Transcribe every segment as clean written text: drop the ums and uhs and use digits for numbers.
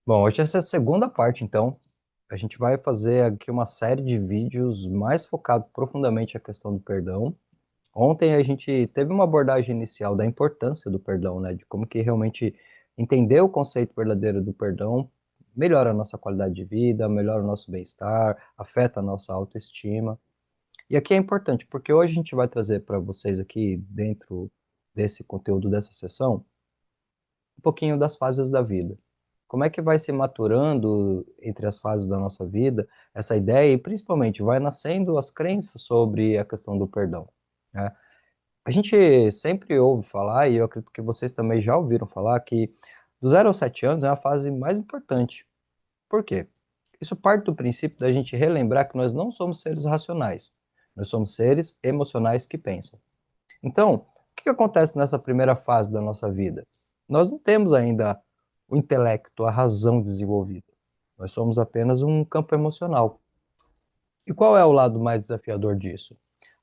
Bom, hoje essa é a segunda parte, então. A gente vai fazer aqui uma série de vídeos mais focado profundamente na questão do perdão. Ontem a gente teve uma abordagem inicial da importância do perdão, né? De como que realmente entender o conceito verdadeiro do perdão melhora a nossa qualidade de vida, melhora o nosso bem-estar, afeta a nossa autoestima. E aqui é importante, porque hoje a gente vai trazer para vocês aqui, dentro desse conteúdo dessa sessão, um pouquinho das fases da vida. Como é que vai se maturando entre as fases da nossa vida essa ideia e principalmente vai nascendo as crenças sobre a questão do perdão, né? A gente sempre ouve falar, e eu acredito que vocês também já ouviram falar, que do 0 aos 7 anos é a fase mais importante. Por quê? Isso parte do princípio da gente relembrar que nós não somos seres racionais, nós somos seres emocionais que pensam. Então, o que acontece nessa primeira fase da nossa vida? Nós não temos ainda o intelecto, a razão desenvolvida. Nós somos apenas um campo emocional. E qual é o lado mais desafiador disso?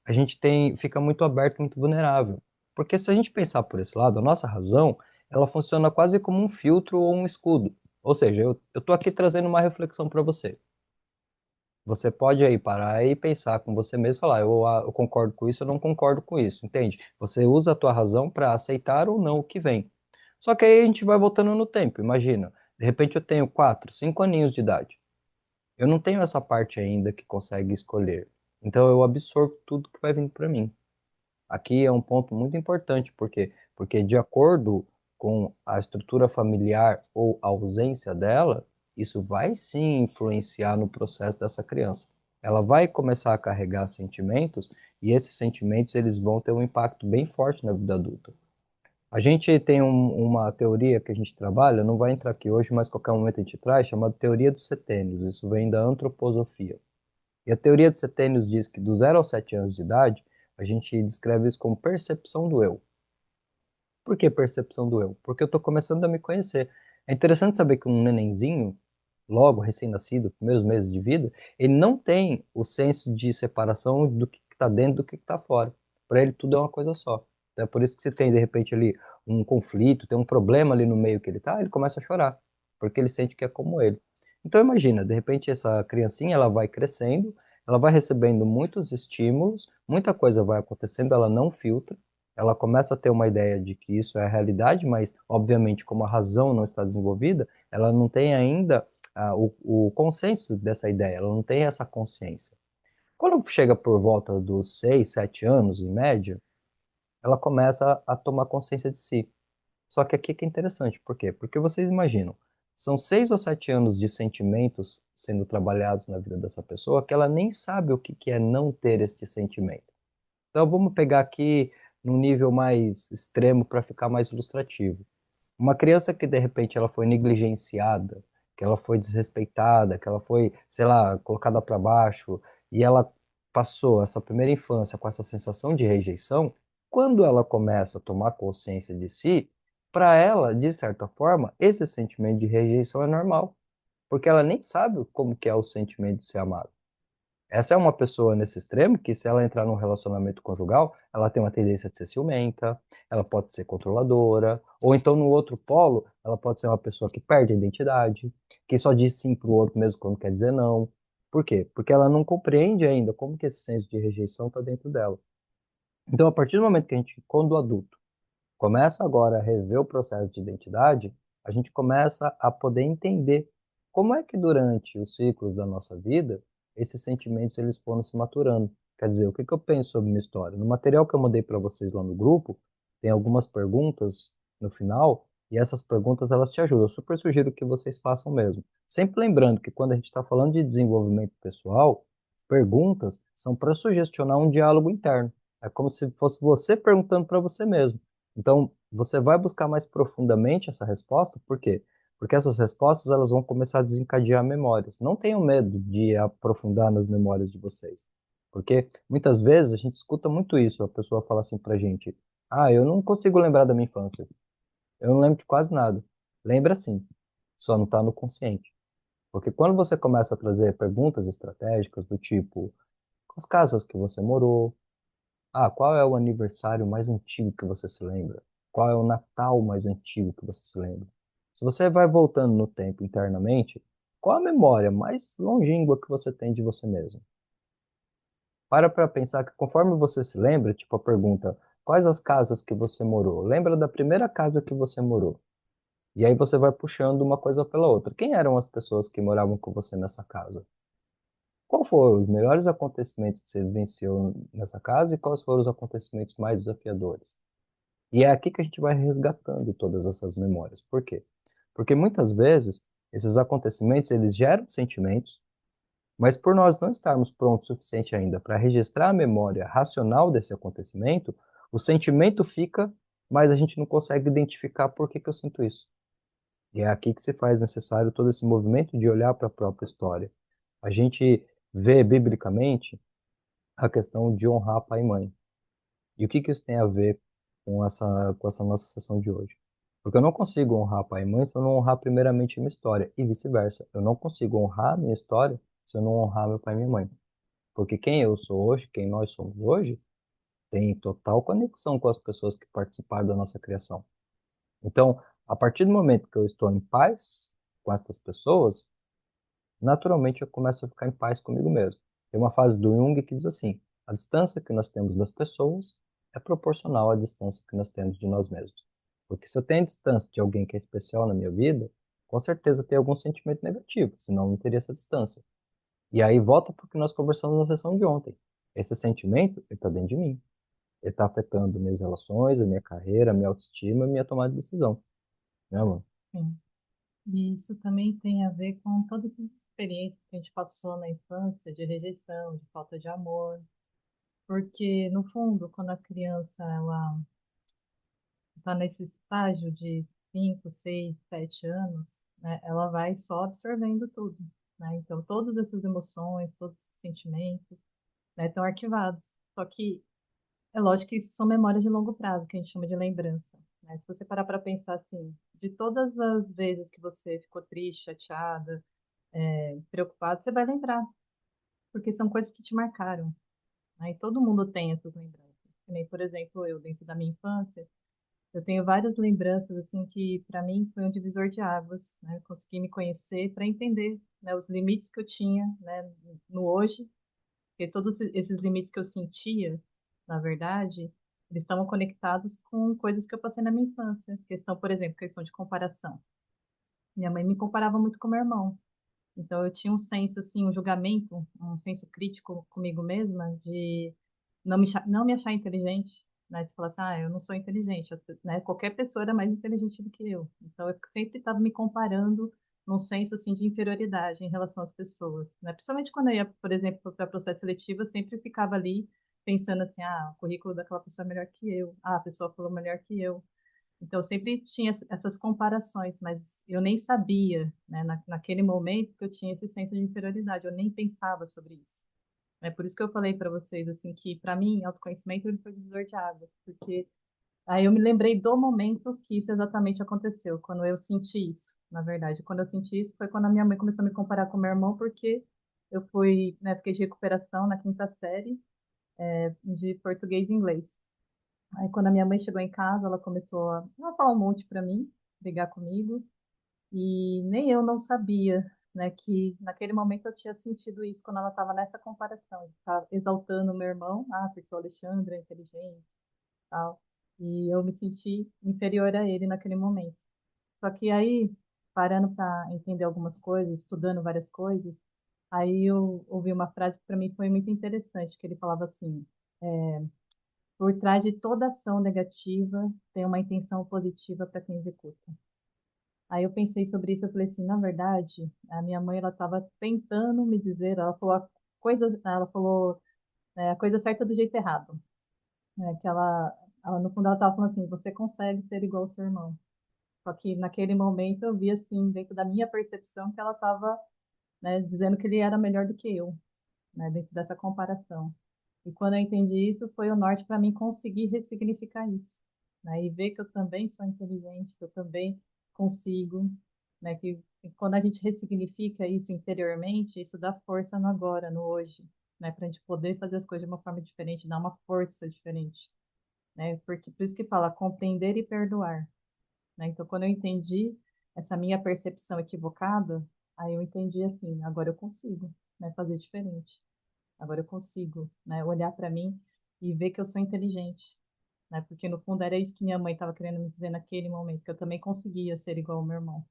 A gente fica muito aberto, muito vulnerável. Porque se a gente pensar por esse lado, a nossa razão, ela funciona quase como um filtro ou um escudo. Ou seja, eu estou aqui trazendo uma reflexão para você. Você pode aí parar e pensar com você mesmo e falar, eu concordo com isso, eu não concordo com isso, entende? Você usa a tua razão para aceitar ou não o que vem. Só que aí a gente vai voltando no tempo, imagina. De repente eu tenho 4, 5 aninhos de idade. Eu não tenho essa parte ainda que consegue escolher. Então eu absorvo tudo que vai vindo para mim. Aqui é um ponto muito importante, por quê? Porque de acordo com a estrutura familiar ou a ausência dela, isso vai sim influenciar no processo dessa criança. Ela vai começar a carregar sentimentos e esses sentimentos eles vão ter um impacto bem forte na vida adulta. A gente tem uma teoria que a gente trabalha, não vai entrar aqui hoje, mas qualquer momento a gente traz, chamada teoria dos setênios. Isso vem da antroposofia. E a teoria dos setênios diz que do 0 aos 7 anos de idade, a gente descreve isso como percepção do eu. Por que percepção do eu? Porque eu estou começando a me conhecer. É interessante saber que um nenenzinho, logo recém-nascido, primeiros meses de vida, ele não tem o senso de separação do que está dentro do que está fora. Para ele tudo é uma coisa só. Então, é por isso que se tem de repente ali um conflito, tem um problema ali no meio que ele está, ele começa a chorar, porque ele sente que é como ele. Então imagina, de repente essa criancinha ela vai crescendo, ela vai recebendo muitos estímulos, muita coisa vai acontecendo, ela não filtra, ela começa a ter uma ideia de que isso é a realidade, mas obviamente como a razão não está desenvolvida, ela não tem ainda o consenso dessa ideia, ela não tem essa consciência. Quando chega por volta dos 6, 7 anos, em média, ela começa a tomar consciência de si. Só que aqui que é interessante, por quê? Porque vocês imaginam, são 6 ou 7 anos de sentimentos sendo trabalhados na vida dessa pessoa que ela nem sabe o que é não ter este sentimento. Então vamos pegar aqui num nível mais extremo para ficar mais ilustrativo. Uma criança que de repente ela foi negligenciada, que ela foi desrespeitada, que ela foi, sei lá, colocada para baixo, e ela passou essa primeira infância com essa sensação de rejeição, quando ela começa a tomar consciência de si, para ela, de certa forma, esse sentimento de rejeição é normal, porque ela nem sabe como que é o sentimento de ser amada. Essa é uma pessoa nesse extremo que, se ela entrar num relacionamento conjugal, ela tem uma tendência de ser ciumenta, ela pode ser controladora, ou então no outro polo, ela pode ser uma pessoa que perde a identidade, que só diz sim para o outro mesmo quando quer dizer não. Por quê? Porque ela não compreende ainda como que esse senso de rejeição está dentro dela. Então, a partir do momento que a gente, quando adulto, começa agora a rever o processo de identidade, a gente começa a poder entender como é que durante os ciclos da nossa vida, esses sentimentos eles foram se maturando. Quer dizer, o que eu penso sobre minha história? No material que eu mandei para vocês lá no grupo, tem algumas perguntas no final, e essas perguntas elas te ajudam. Eu super sugiro que vocês façam mesmo. Sempre lembrando que quando a gente está falando de desenvolvimento pessoal, perguntas são para sugestionar um diálogo interno. É como se fosse você perguntando para você mesmo. Então, você vai buscar mais profundamente essa resposta, por quê? Porque essas respostas elas vão começar a desencadear memórias. Não tenham medo de aprofundar nas memórias de vocês. Porque muitas vezes a gente escuta muito isso, a pessoa fala assim pra gente: "Ah, eu não consigo lembrar da minha infância. Eu não lembro de quase nada". Lembra sim, só não está no consciente. Porque quando você começa a trazer perguntas estratégicas do tipo: "Quais casas que você morou? Ah, qual é o aniversário mais antigo que você se lembra? Qual é o Natal mais antigo que você se lembra?" Se você vai voltando no tempo internamente, qual a memória mais longínqua que você tem de você mesmo? Para pensar que conforme você se lembra, tipo a pergunta, quais as casas que você morou? Lembra da primeira casa que você morou? E aí você vai puxando uma coisa pela outra. Quem eram as pessoas que moravam com você nessa casa? Qual foram os melhores acontecimentos que você vivenciou nessa casa e quais foram os acontecimentos mais desafiadores? E é aqui que a gente vai resgatando todas essas memórias. Por quê? Porque muitas vezes esses acontecimentos eles geram sentimentos, mas por nós não estarmos prontos o suficiente ainda para registrar a memória racional desse acontecimento, o sentimento fica, mas a gente não consegue identificar por que que eu sinto isso. E é aqui que se faz necessário todo esse movimento de olhar para a própria história. A gente vê biblicamente a questão de honrar pai e mãe. E o que que isso tem a ver com essa nossa sessão de hoje? Porque eu não consigo honrar pai e mãe se eu não honrar primeiramente minha história, e vice-versa. Eu não consigo honrar minha história se eu não honrar meu pai e minha mãe. Porque quem eu sou hoje, quem nós somos hoje, tem total conexão com as pessoas que participaram da nossa criação. Então, a partir do momento que eu estou em paz com essas pessoas, naturalmente eu começo a ficar em paz comigo mesmo. Tem uma frase do Jung que diz assim: a distância que nós temos das pessoas é proporcional à distância que nós temos de nós mesmos. Porque se eu tenho a distância de alguém que é especial na minha vida, com certeza tem algum sentimento negativo, senão não teria essa distância. E aí volta para o que nós conversamos na sessão de ontem. Esse sentimento, ele está dentro de mim. Ele está afetando minhas relações, a minha carreira, a minha autoestima, a minha tomada de decisão. Né, mano? Sim. E isso também tem a ver com todas essas experiências que a gente passou na infância, de rejeição, de falta de amor. Porque, no fundo, quando a criança ela está nesse estágio de 5, 6, 7 anos, né, ela vai só absorvendo tudo, né? Então, todas essas emoções, todos esses sentimentos, né, estão arquivados. Só que é lógico que isso são memórias de longo prazo, que a gente chama de lembrança, né? Se você parar para pensar assim, de todas as vezes que você ficou triste, chateada, preocupado, você vai lembrar, porque são coisas que te marcaram, né? E todo mundo tem essas lembranças. Que nem, por exemplo, eu, dentro da minha infância, eu tenho várias lembranças, assim, que para mim foi um divisor de águas, né? Eu consegui me conhecer para entender, né, os limites que eu tinha, né, no hoje, porque todos esses limites que eu sentia, na verdade, eles estavam conectados com coisas que eu passei na minha infância. Questão, por exemplo, questão de comparação. Minha mãe me comparava muito com meu irmão. Então eu tinha um senso assim, um julgamento, um senso crítico comigo mesma de não me achar inteligente, né? De falar assim, ah, eu não sou inteligente, né? Qualquer pessoa era mais inteligente do que eu. Então eu sempre estava me comparando num senso assim de inferioridade em relação às pessoas, né? Principalmente quando eu ia, por exemplo, para processo seletivo, eu sempre ficava ali pensando assim, ah, o currículo daquela pessoa é melhor que eu, ah, a pessoa falou melhor que eu. Então, eu sempre tinha essas comparações, mas eu nem sabia, né, naquele momento que eu tinha esse senso de inferioridade, eu nem pensava sobre isso. É por isso que eu falei para vocês, assim, que para mim, autoconhecimento ele foi divisor de águas, porque aí eu me lembrei do momento que isso exatamente aconteceu, quando eu senti isso, na verdade. Quando eu senti isso foi quando a minha mãe começou a me comparar com meu irmão, porque eu fui, né, fiquei de recuperação na quinta série, de português e inglês. Aí, quando a minha mãe chegou em casa, ela começou a falar um monte para mim, brigar comigo, e nem eu não sabia, né, que naquele momento eu tinha sentido isso quando ela estava nessa comparação, tá exaltando o meu irmão, ah, porque o Alexandre é inteligente, tal, e eu me senti inferior a ele naquele momento. Só que aí, parando para entender algumas coisas, estudando várias coisas, aí eu ouvi uma frase que para mim foi muito interessante, que ele falava assim: por trás de toda ação negativa, tem uma intenção positiva para quem executa. Aí eu pensei sobre isso, eu falei assim, na verdade, a minha mãe ela estava tentando me dizer, ela falou a coisa certa do jeito errado, né? Que ela no fundo ela estava falando assim, você consegue ser igual ao seu irmão. Só que naquele momento eu vi assim, dentro da minha percepção, que ela estava, né, dizendo que ele era melhor do que eu, né, dentro dessa comparação. E quando eu entendi isso, foi o norte para mim conseguir ressignificar isso, né? E ver que eu também sou inteligente, que eu também consigo, né? Que quando a gente ressignifica isso interiormente, isso dá força no agora, no hoje, né? Para a gente poder fazer as coisas de uma forma diferente, dar uma força diferente, né? Porque por isso que fala compreender e perdoar, né? Então, quando eu entendi essa minha percepção equivocada, aí eu entendi assim, agora eu consigo, né, fazer diferente. Agora eu consigo, né, olhar para mim e ver que eu sou inteligente, né? Porque no fundo era isso que minha mãe estava querendo me dizer naquele momento, que eu também conseguia ser igual ao meu irmão.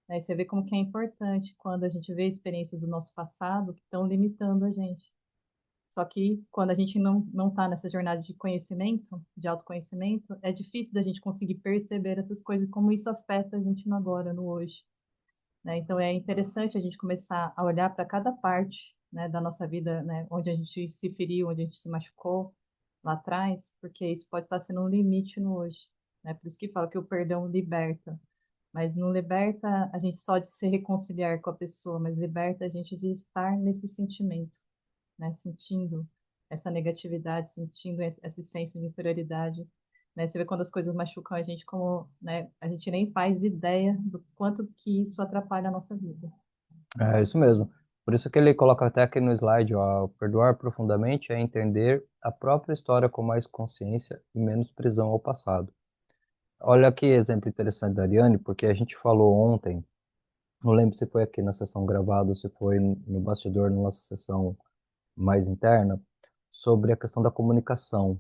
Né? E você vê como que é importante quando a gente vê experiências do nosso passado que estão limitando a gente. Só que quando a gente não está nessa jornada de conhecimento, de autoconhecimento, é difícil da gente conseguir perceber essas coisas, como isso afeta a gente no agora, no hoje. Né? Então é interessante a gente começar a olhar para cada parte, né, da nossa vida, né, onde a gente se feriu, onde a gente se machucou lá atrás, porque isso pode estar sendo um limite no hoje. Né? Por isso que fala que o perdão liberta. Mas não liberta a gente só de se reconciliar com a pessoa, mas liberta a gente de estar nesse sentimento, né? Sentindo essa negatividade, sentindo esse senso de inferioridade, né? Você vê quando as coisas machucam a gente como, né? A gente nem faz ideia do quanto que isso atrapalha a nossa vida. É isso mesmo. Por isso que ele coloca até aqui no slide, ó, perdoar profundamente é entender a própria história com mais consciência e menos prisão ao passado. Olha que exemplo interessante da Ariane, porque a gente falou ontem, não lembro se foi aqui na sessão gravada ou se foi no bastidor, na nossa sessão mais interna, sobre a questão da comunicação,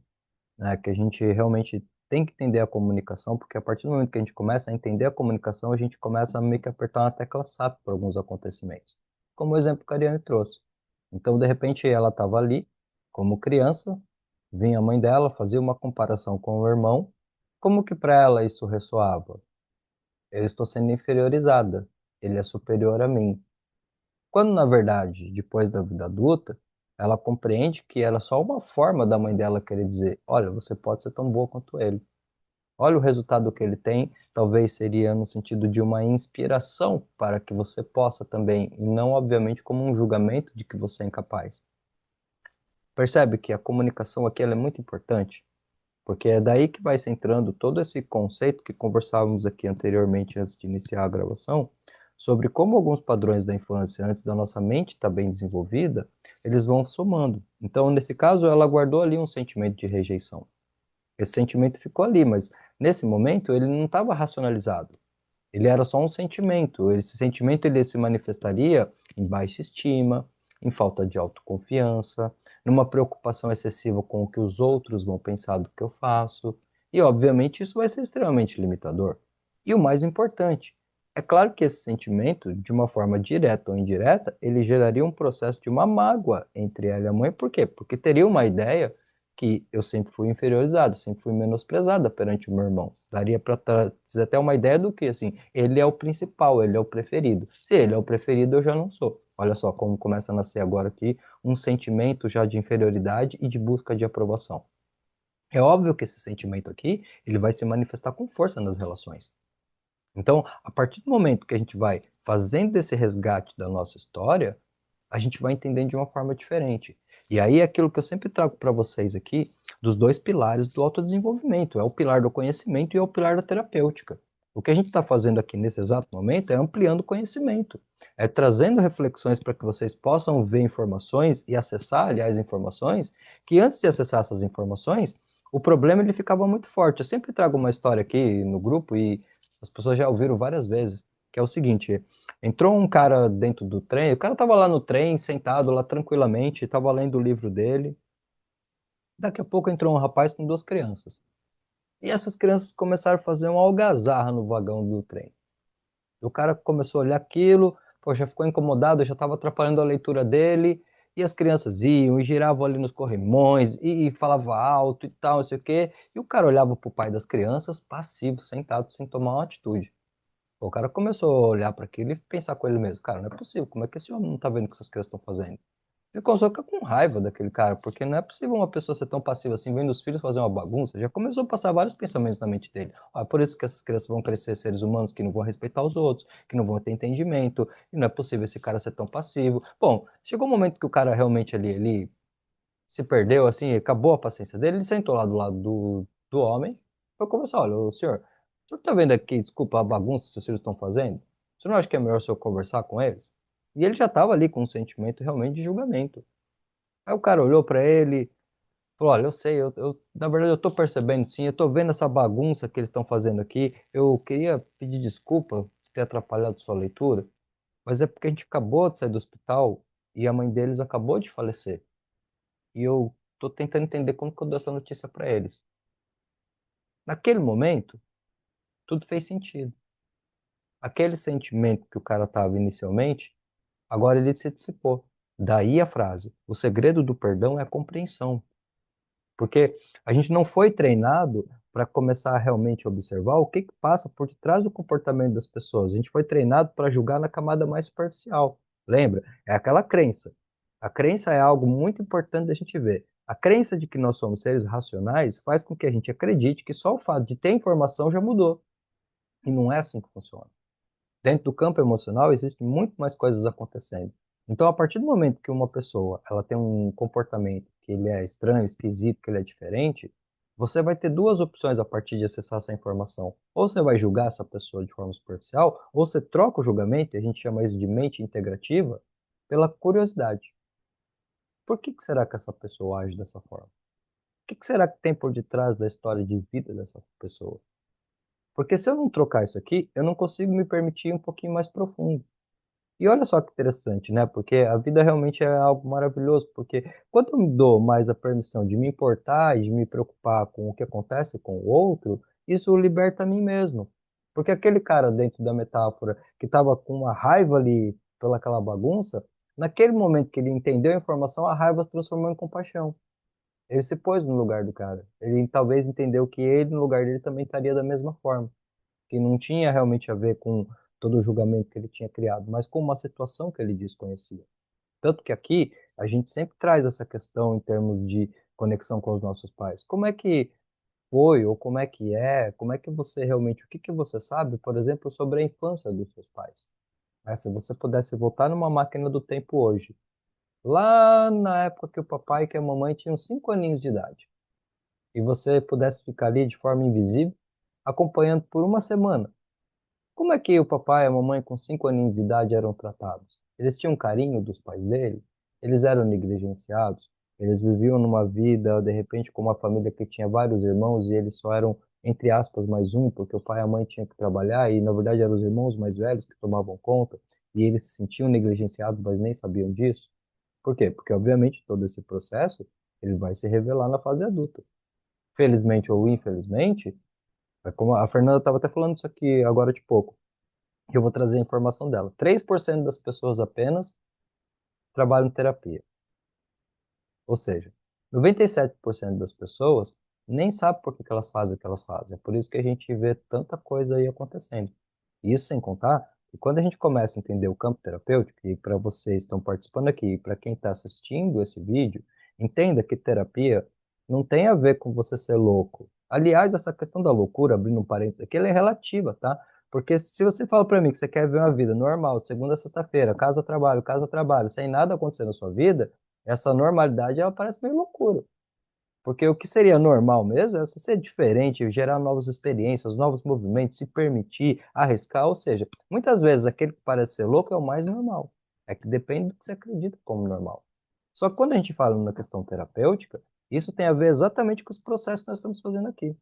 né? Que a gente realmente tem que entender a comunicação, porque a partir do momento que a gente começa a entender a comunicação, a gente começa a meio que apertar uma tecla SAP para alguns acontecimentos. Como o exemplo que a Ariane trouxe. Então, de repente, ela estava ali, como criança, vinha a mãe dela, fazia uma comparação com o irmão, como que para ela isso ressoava? Eu estou sendo inferiorizada, ele é superior a mim. Quando, na verdade, depois da vida adulta, ela compreende que era só uma forma da mãe dela querer dizer: olha, você pode ser tão boa quanto ele. Olha o resultado que ele tem, talvez seria no sentido de uma inspiração para que você possa também, e não, obviamente, como um julgamento de que você é incapaz. Percebe que a comunicação aqui ela é muito importante, porque é daí que vai se entrando todo esse conceito que conversávamos aqui anteriormente, antes de iniciar a gravação, sobre como alguns padrões da infância, antes da nossa mente estar bem desenvolvida, eles vão somando. Então, nesse caso, ela guardou ali um sentimento de rejeição. Esse sentimento ficou ali, mas nesse momento ele não estava racionalizado. Ele era só um sentimento. Esse sentimento ele se manifestaria em baixa estima, em falta de autoconfiança, numa preocupação excessiva com o que os outros vão pensar do que eu faço. E, obviamente, isso vai ser extremamente limitador. E o mais importante, é claro que esse sentimento, de uma forma direta ou indireta, ele geraria um processo de uma mágoa entre ela e a mãe. Por quê? Porque teria uma ideia que eu sempre fui inferiorizado, sempre fui menosprezada perante o meu irmão. Daria para trazer até uma ideia do que, assim, ele é o principal, ele é o preferido. Se ele é o preferido, eu já não sou. Olha só como começa a nascer agora aqui um sentimento já de inferioridade e de busca de aprovação. É óbvio que esse sentimento aqui, ele vai se manifestar com força nas relações. Então, a partir do momento que a gente vai fazendo esse resgate da nossa história, a gente vai entendendo de uma forma diferente. E aí é aquilo que eu sempre trago para vocês aqui, dos dois pilares do autodesenvolvimento, é o pilar do conhecimento e é o pilar da terapêutica. O que a gente está fazendo aqui nesse exato momento é ampliando o conhecimento, é trazendo reflexões para que vocês possam ver informações e acessar, aliás, informações, que antes de acessar essas informações, o problema ele ficava muito forte. Eu sempre trago uma história aqui no grupo e as pessoas já ouviram várias vezes, que é o seguinte: entrou um cara dentro do trem, o cara estava lá no trem, sentado lá tranquilamente, estava lendo o livro dele. Daqui a pouco entrou um rapaz com duas crianças. E essas crianças começaram a fazer uma algazarra no vagão do trem. O cara começou a olhar aquilo, pô, já ficou incomodado, já estava atrapalhando a leitura dele. E as crianças iam e giravam ali nos corrimões e falava alto e tal, não sei o quê. E o cara olhava pro pai das crianças, passivo, sentado, sem tomar uma atitude. O cara começou a olhar para aquilo e pensar com ele mesmo, cara, não é possível, como é que esse homem não tá vendo o que essas crianças estão fazendo? Ele começou a ficar com raiva daquele cara, porque não é possível uma pessoa ser tão passiva assim, vendo os filhos fazer uma bagunça. Já começou a passar vários pensamentos na mente dele. Ah, é por isso que essas crianças vão crescer seres humanos que não vão respeitar os outros, que não vão ter entendimento, e não é possível esse cara ser tão passivo. Bom, chegou um momento que o cara realmente ali, ele se perdeu, assim, acabou a paciência dele, ele sentou lá do lado do homem, foi conversar: olha, o senhor tá vendo aqui, desculpa, a bagunça que seus filhos estão fazendo? O senhor não acha que é melhor o senhor conversar com eles? E ele já estava ali com um sentimento realmente de julgamento. Aí o cara olhou para ele, falou: olha, eu sei, na verdade eu tô percebendo sim, eu tô vendo essa bagunça que eles estão fazendo aqui, eu queria pedir desculpa, ter atrapalhado sua leitura, mas é porque a gente acabou de sair do hospital e a mãe deles acabou de falecer. E eu tô tentando entender como que eu dou essa notícia para eles. Naquele momento, tudo fez sentido. Aquele sentimento que o cara tava inicialmente, agora ele se dissipou. Daí a frase: o segredo do perdão é a compreensão. Porque a gente não foi treinado para começar a realmente observar o que que passa por detrás do comportamento das pessoas. A gente foi treinado para julgar na camada mais superficial. Lembra? É aquela crença. A crença é algo muito importante da gente ver. A crença de que nós somos seres racionais faz com que a gente acredite que só o fato de ter informação já mudou. E não é assim que funciona. Dentro do campo emocional existem muito mais coisas acontecendo. Então, a partir do momento que uma pessoa ela tem um comportamento que ele é estranho, esquisito, que ele é diferente, você vai ter duas opções a partir de acessar essa informação. Ou você vai julgar essa pessoa de forma superficial, ou você troca o julgamento, e a gente chama isso de mente integrativa, pela curiosidade. Por que será que essa pessoa age dessa forma? O que será que tem por detrás da história de vida dessa pessoa? Porque se eu não trocar isso aqui, eu não consigo me permitir um pouquinho mais profundo. E olha só que interessante, né? Porque a vida realmente é algo maravilhoso, porque quando eu me dou mais a permissão de me importar e de me preocupar com o que acontece com o outro, isso liberta a mim mesmo. Porque aquele cara dentro da metáfora que estava com uma raiva ali pelaquela bagunça, naquele momento que ele entendeu a informação, a raiva se transformou em compaixão. Ele se pôs no lugar do cara. Ele talvez entendeu que ele, no lugar dele, também estaria da mesma forma, que não tinha realmente a ver com todo o julgamento que ele tinha criado, mas com uma situação que ele desconhecia. Tanto que aqui a gente sempre traz essa questão em termos de conexão com os nossos pais. Como é que foi, ou como é que você realmente, o que que você sabe, por exemplo, sobre a infância dos seus pais? Né? Se você pudesse voltar numa máquina do tempo hoje, lá na época que o papai e que a mamãe tinham 5 aninhos de idade, e você pudesse ficar ali de forma invisível, acompanhando por uma semana. Como é que o papai e a mamãe com 5 aninhos de idade eram tratados? Eles tinham carinho dos pais dele? Eles eram negligenciados? Eles viviam numa vida, de repente, com uma família que tinha vários irmãos e eles só eram, entre aspas, mais um, porque o pai e a mãe tinham que trabalhar e, na verdade, eram os irmãos mais velhos que tomavam conta e eles se sentiam negligenciados, mas nem sabiam disso. Por quê? Porque, obviamente, todo esse processo ele vai se revelar na fase adulta. Felizmente ou infelizmente, é como a Fernanda estava até falando isso aqui agora de pouco que eu vou trazer a informação dela. 3% das pessoas apenas trabalham em terapia. Ou seja, 97% das pessoas nem sabe por que que elas fazem o que elas fazem. É por isso que a gente vê tanta coisa aí acontecendo. Isso sem contar que quando a gente começa a entender o campo terapêutico, e para vocês que estão participando aqui, e para quem está assistindo esse vídeo, entenda que terapia não tem a ver com você ser louco. Aliás, essa questão da loucura, abrindo um parênteses aqui, ela é relativa, tá? Porque se você fala para mim que você quer ver uma vida normal, de segunda a sexta-feira, casa, trabalho, sem nada acontecer na sua vida, essa normalidade ela parece meio loucura. Porque o que seria normal mesmo é você ser diferente, gerar novas experiências, novos movimentos, se permitir, arriscar. Ou seja, muitas vezes aquele que parece ser louco é o mais normal. É que depende do que você acredita como normal. Só que quando a gente fala na questão terapêutica, isso tem a ver exatamente com os processos que nós estamos fazendo aqui.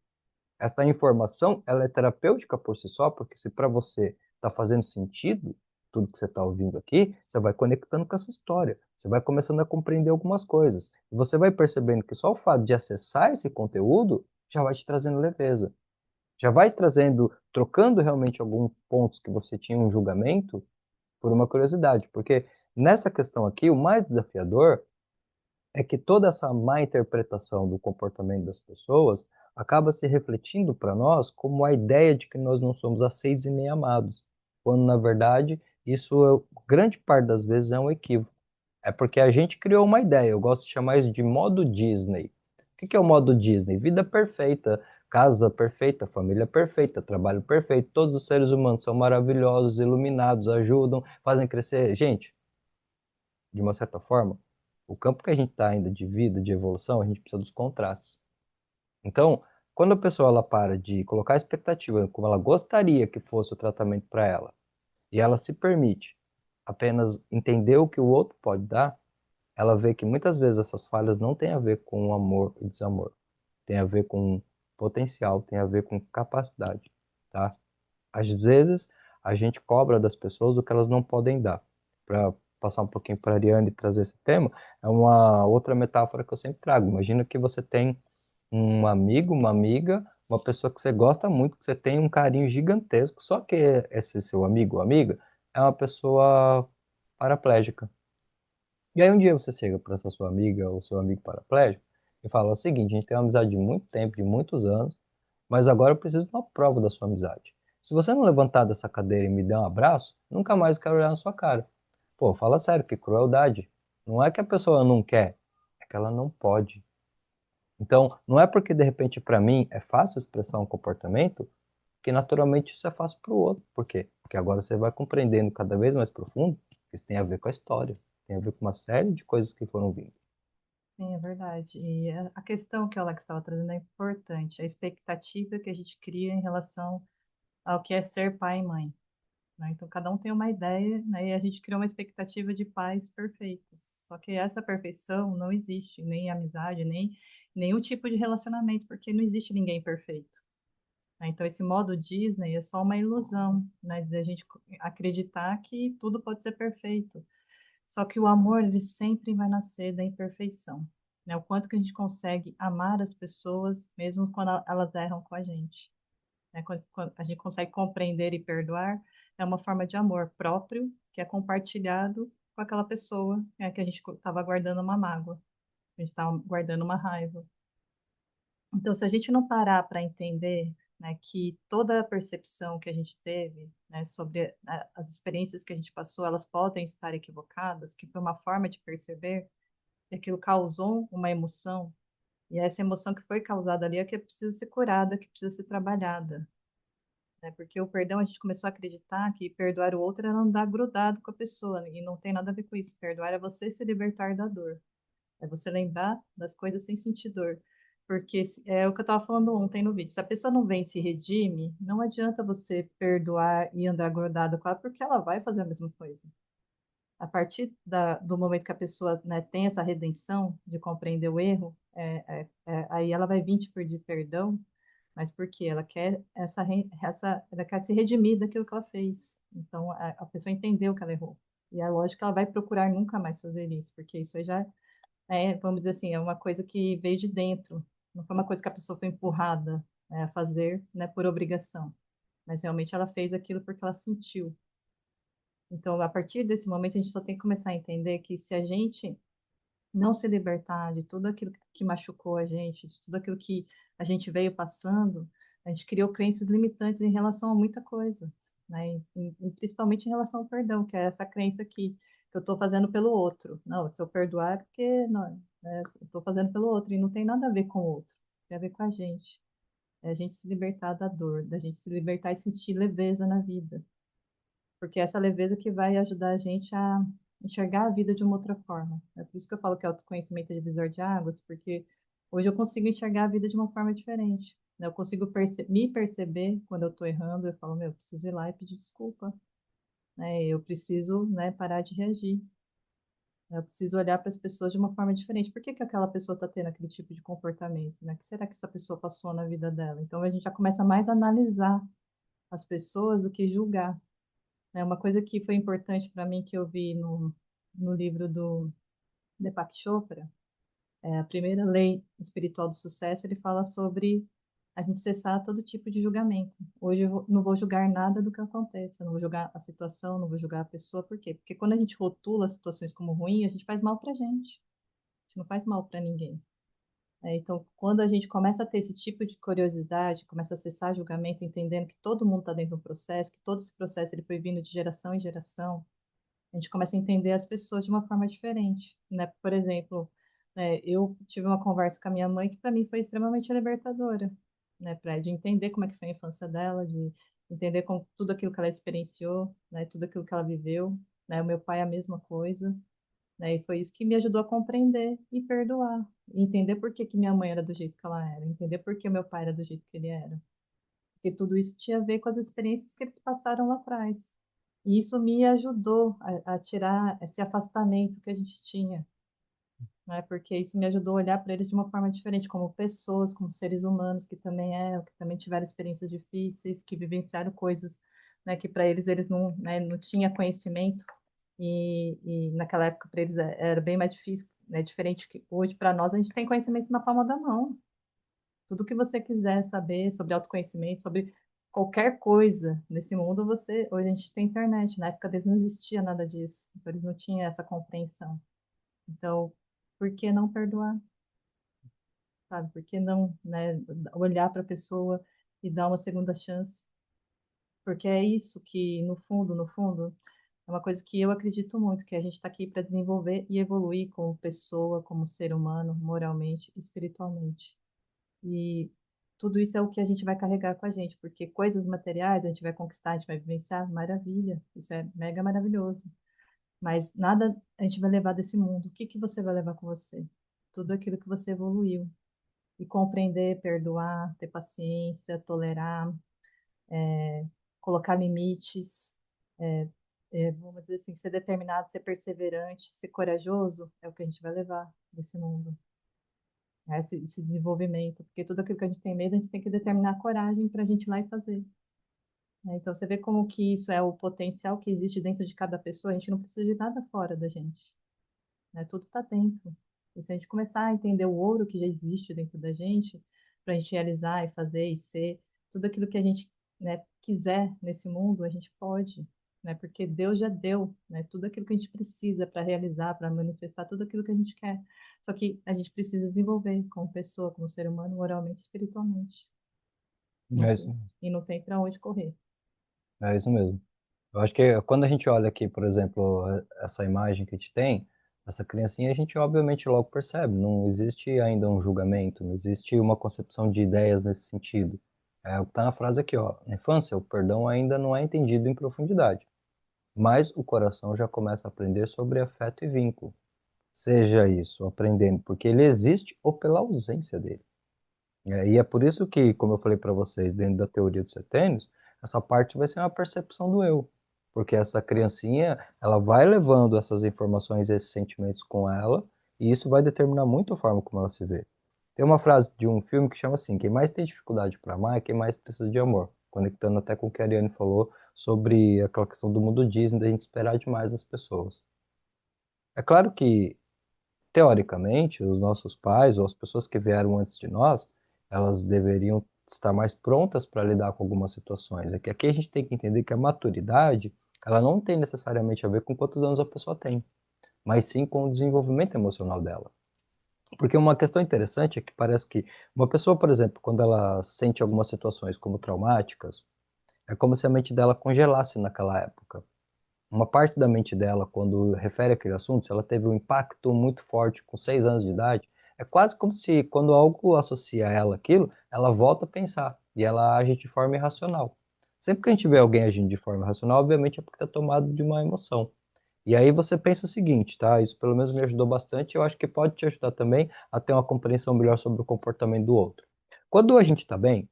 Essa informação, ela é terapêutica por si só, porque se para você está fazendo sentido tudo que você está ouvindo aqui, você vai conectando com a sua história, você vai começando a compreender algumas coisas, e você vai percebendo que só o fato de acessar esse conteúdo já vai te trazendo leveza, já vai trazendo, trocando realmente alguns pontos que você tinha um julgamento por uma curiosidade, porque nessa questão aqui, o mais desafiador é que toda essa má interpretação do comportamento das pessoas acaba se refletindo para nós como a ideia de que nós não somos aceitos e nem amados, quando na verdade isso grande parte das vezes é um equívoco. É porque a gente criou uma ideia, eu gosto de chamar isso de modo Disney. O que é o modo Disney? Vida perfeita, casa perfeita, família perfeita, trabalho perfeito, todos os seres humanos são maravilhosos, iluminados, ajudam, fazem crescer. Gente, de uma certa forma, o campo que a gente está ainda de vida, de evolução, a gente precisa dos contrastes. Então, quando a pessoa ela para de colocar a expectativa como ela gostaria que fosse o tratamento para ela, e ela se permite apenas entender o que o outro pode dar, ela vê que muitas vezes essas falhas não têm a ver com amor e desamor, tem a ver com potencial, tem a ver com capacidade, tá? Às vezes, a gente cobra das pessoas o que elas não podem dar. Para passar um pouquinho para a Ariane e trazer esse tema, é uma outra metáfora que eu sempre trago. Imagina que você tem um amigo, uma amiga, uma pessoa que você gosta muito, que você tem um carinho gigantesco, só que esse seu amigo ou amiga é uma pessoa paraplégica. E aí um dia você chega para essa sua amiga ou seu amigo paraplégico e fala o seguinte: a gente tem uma amizade de muito tempo, de muitos anos, mas agora eu preciso de uma prova da sua amizade. Se você não levantar dessa cadeira e me der um abraço, nunca mais eu quero olhar na sua cara. Pô, fala sério, que crueldade. Não é que a pessoa não quer, é que ela não pode. Então, não é porque de repente para mim é fácil expressar um comportamento que naturalmente isso é fácil para o outro. Por quê? Porque agora você vai compreendendo cada vez mais profundo que isso tem a ver com a história, tem a ver com uma série de coisas que foram vindo. Sim, é verdade. E a questão que o Alex estava trazendo é importante, a expectativa que a gente cria em relação ao que é ser pai e mãe, né? Então, cada um tem uma ideia, né? E a gente criou uma expectativa de pais perfeitos. Só que essa perfeição não existe, nem em amizade, nem nenhum tipo de relacionamento, porque não existe ninguém perfeito, né? Então, esse modo Disney é só uma ilusão, né? De a gente acreditar que tudo pode ser perfeito. Só que o amor, ele sempre vai nascer da imperfeição, né? O quanto que a gente consegue amar as pessoas, mesmo quando elas erram com a gente, né? Quando a gente consegue compreender e perdoar, é uma forma de amor próprio, que é compartilhado com aquela pessoa, né? Que a gente estava guardando uma mágoa, a gente estava guardando uma raiva. Então, se a gente não parar para entender, né, que toda a percepção que a gente teve, né, sobre as experiências que a gente passou, elas podem estar equivocadas, que foi uma forma de perceber, que aquilo causou uma emoção, e essa emoção que foi causada ali é que precisa ser curada, que precisa ser trabalhada, né? Porque o perdão, a gente começou a acreditar que perdoar o outro era andar grudado com a pessoa, e não tem nada a ver com isso. Perdoar é você se libertar da dor. É você lembrar das coisas sem sentir dor. Porque é o que eu estava falando ontem no vídeo. Se a pessoa não vem e se redime, não adianta você perdoar e andar grudado com ela, porque ela vai fazer a mesma coisa. A partir do momento que a pessoa, né, tem essa redenção de compreender o erro, aí ela vai vir te pedir perdão, mas porque ela quer ela quer se redimir daquilo que ela fez. Então a pessoa entendeu que ela errou. E é lógico que ela vai procurar nunca mais fazer isso, porque isso aí já vamos dizer assim, é uma coisa que veio de dentro, não foi uma coisa que a pessoa foi empurrada, né, a fazer, né, por obrigação, mas realmente ela fez aquilo porque ela sentiu. Então, a partir desse momento, a gente só tem que começar a entender que se a gente não se libertar de tudo aquilo que machucou a gente, de tudo aquilo que a gente veio passando, a gente criou crenças limitantes em relação a muita coisa, né? E principalmente em relação ao perdão, que é essa crença que eu estou fazendo pelo outro. Não, se eu perdoar é porque não, né, eu estou fazendo pelo outro, e não tem nada a ver com o outro, tem a ver com a gente. É a gente se libertar da dor, da gente se libertar e sentir leveza na vida, porque é essa leveza que vai ajudar a gente a enxergar a vida de uma outra forma. É por isso que eu falo que autoconhecimento é divisor de águas, porque hoje eu consigo enxergar a vida de uma forma diferente, né? Eu consigo me perceber quando eu estou errando, eu falo, meu, eu preciso ir lá e pedir desculpa, né? Eu preciso, né, parar de reagir. Eu preciso olhar para as pessoas de uma forma diferente. Por que que aquela pessoa está tendo aquele tipo de comportamento, né? O que será que essa pessoa passou na vida dela? Então a gente já começa mais a analisar as pessoas do que julgar. É uma coisa que foi importante para mim que eu vi no livro do Deepak Chopra, a primeira lei espiritual do sucesso, ele fala sobre a gente cessar todo tipo de julgamento. Hoje não vou julgar nada do que acontece, eu não vou julgar a situação, não vou julgar a pessoa, por quê? Porque quando a gente rotula as situações como ruim, a gente faz mal para a gente não faz mal para ninguém. Então, quando a gente começa a ter esse tipo de curiosidade, começa a cessar julgamento, entendendo que todo mundo está dentro do processo, que todo esse processo ele foi vindo de geração em geração, a gente começa a entender as pessoas de uma forma diferente, né? Por exemplo, eu tive uma conversa com a minha mãe que para mim foi extremamente libertadora, né? De entender como é que foi a infância dela, de entender com tudo aquilo que ela experienciou, né? Tudo aquilo que ela viveu, né? O meu pai a mesma coisa, né? E foi isso que me ajudou a compreender e perdoar, e entender por que que minha mãe era do jeito que ela era, entender por que meu pai era do jeito que ele era, porque tudo isso tinha a ver com as experiências que eles passaram lá atrás. E isso me ajudou a tirar esse afastamento que a gente tinha, né? Porque isso me ajudou a olhar para eles de uma forma diferente, como pessoas, como seres humanos que também tiveram experiências difíceis, que vivenciaram coisas né, que para eles não, né, não tinha conhecimento e naquela época para eles era bem mais difícil, né, diferente que hoje para nós a gente tem conhecimento na palma da mão. Tudo que você quiser saber sobre autoconhecimento, sobre qualquer coisa nesse mundo, hoje a gente tem internet. Na época deles não existia nada disso, então eles não tinham essa compreensão. Então, por que não perdoar? Sabe? Por que não, né, olhar para a pessoa e dar uma segunda chance? Porque é isso que, no fundo, é uma coisa que eu acredito muito, que a gente está aqui para desenvolver e evoluir como pessoa, como ser humano, moralmente, espiritualmente. E tudo isso é o que a gente vai carregar com a gente, porque coisas materiais a gente vai conquistar, a gente vai vivenciar, maravilha, isso é mega maravilhoso. Mas nada a gente vai levar desse mundo. O que que você vai levar com você? Tudo aquilo que você evoluiu. E compreender, perdoar, ter paciência, tolerar, colocar limites, é, vamos dizer assim, ser determinado, ser perseverante, ser corajoso, é o que a gente vai levar desse mundo, né? Esse desenvolvimento. Porque tudo aquilo que a gente tem medo, a gente tem que determinar a coragem para a gente ir lá e fazer, né? Então, você vê como que isso é o potencial que existe dentro de cada pessoa, a gente não precisa de nada fora da gente, né? Tudo está dentro. E se a gente começar a entender o ouro que já existe dentro da gente, para a gente realizar e fazer e ser tudo aquilo que a gente, né, quiser nesse mundo, a gente pode, né? Porque Deus já deu, né, tudo aquilo que a gente precisa para realizar, para manifestar tudo aquilo que a gente quer. Só que a gente precisa desenvolver como pessoa, como ser humano, moralmente, espiritualmente. Não É tem, isso, e não tem para onde correr. é isso mesmo. Eu acho que quando a gente olha aqui, por exemplo, essa imagem que a gente tem, essa criancinha, a gente obviamente logo percebe, não existe ainda um julgamento, não existe uma concepção de ideias nesse sentido. É o que está na frase aqui, ó. Na infância, o perdão ainda não é entendido em profundidade, mas o coração já começa a aprender sobre afeto e vínculo. Seja isso, aprendendo porque ele existe ou pela ausência dele. E é por isso que, como eu falei para vocês, dentro da teoria dos setênios, essa parte vai ser uma percepção do eu. Porque essa criancinha, ela vai levando essas informações, esses sentimentos com ela, e isso vai determinar muito a forma como ela se vê. Tem uma frase de um filme que chama assim: quem mais tem dificuldade para amar é quem mais precisa de amor. Conectando até com o que a Ariane falou sobre aquela questão do mundo Disney, da gente esperar demais das pessoas. É claro que teoricamente, os nossos pais ou as pessoas que vieram antes de nós, elas deveriam estar mais prontas para lidar com algumas situações. É que aqui a gente tem que entender que a maturidade, ela não tem necessariamente a ver com quantos anos a pessoa tem, mas sim com o desenvolvimento emocional dela. Porque uma questão interessante é que parece que uma pessoa, por exemplo, quando ela sente algumas situações como traumáticas, é como se a mente dela congelasse naquela época. Uma parte da mente dela, quando refere àquele assunto, se ela teve um impacto muito forte com 6 anos de idade, é quase como se, quando algo associa ela aquilo, ela volta a pensar e ela age de forma irracional. Sempre que a gente vê alguém agindo de forma irracional, obviamente é porque está tomado de uma emoção. E aí você pensa o seguinte, tá? Isso pelo menos me ajudou bastante, eu acho que pode te ajudar também a ter uma compreensão melhor sobre o comportamento do outro. Quando a gente está bem,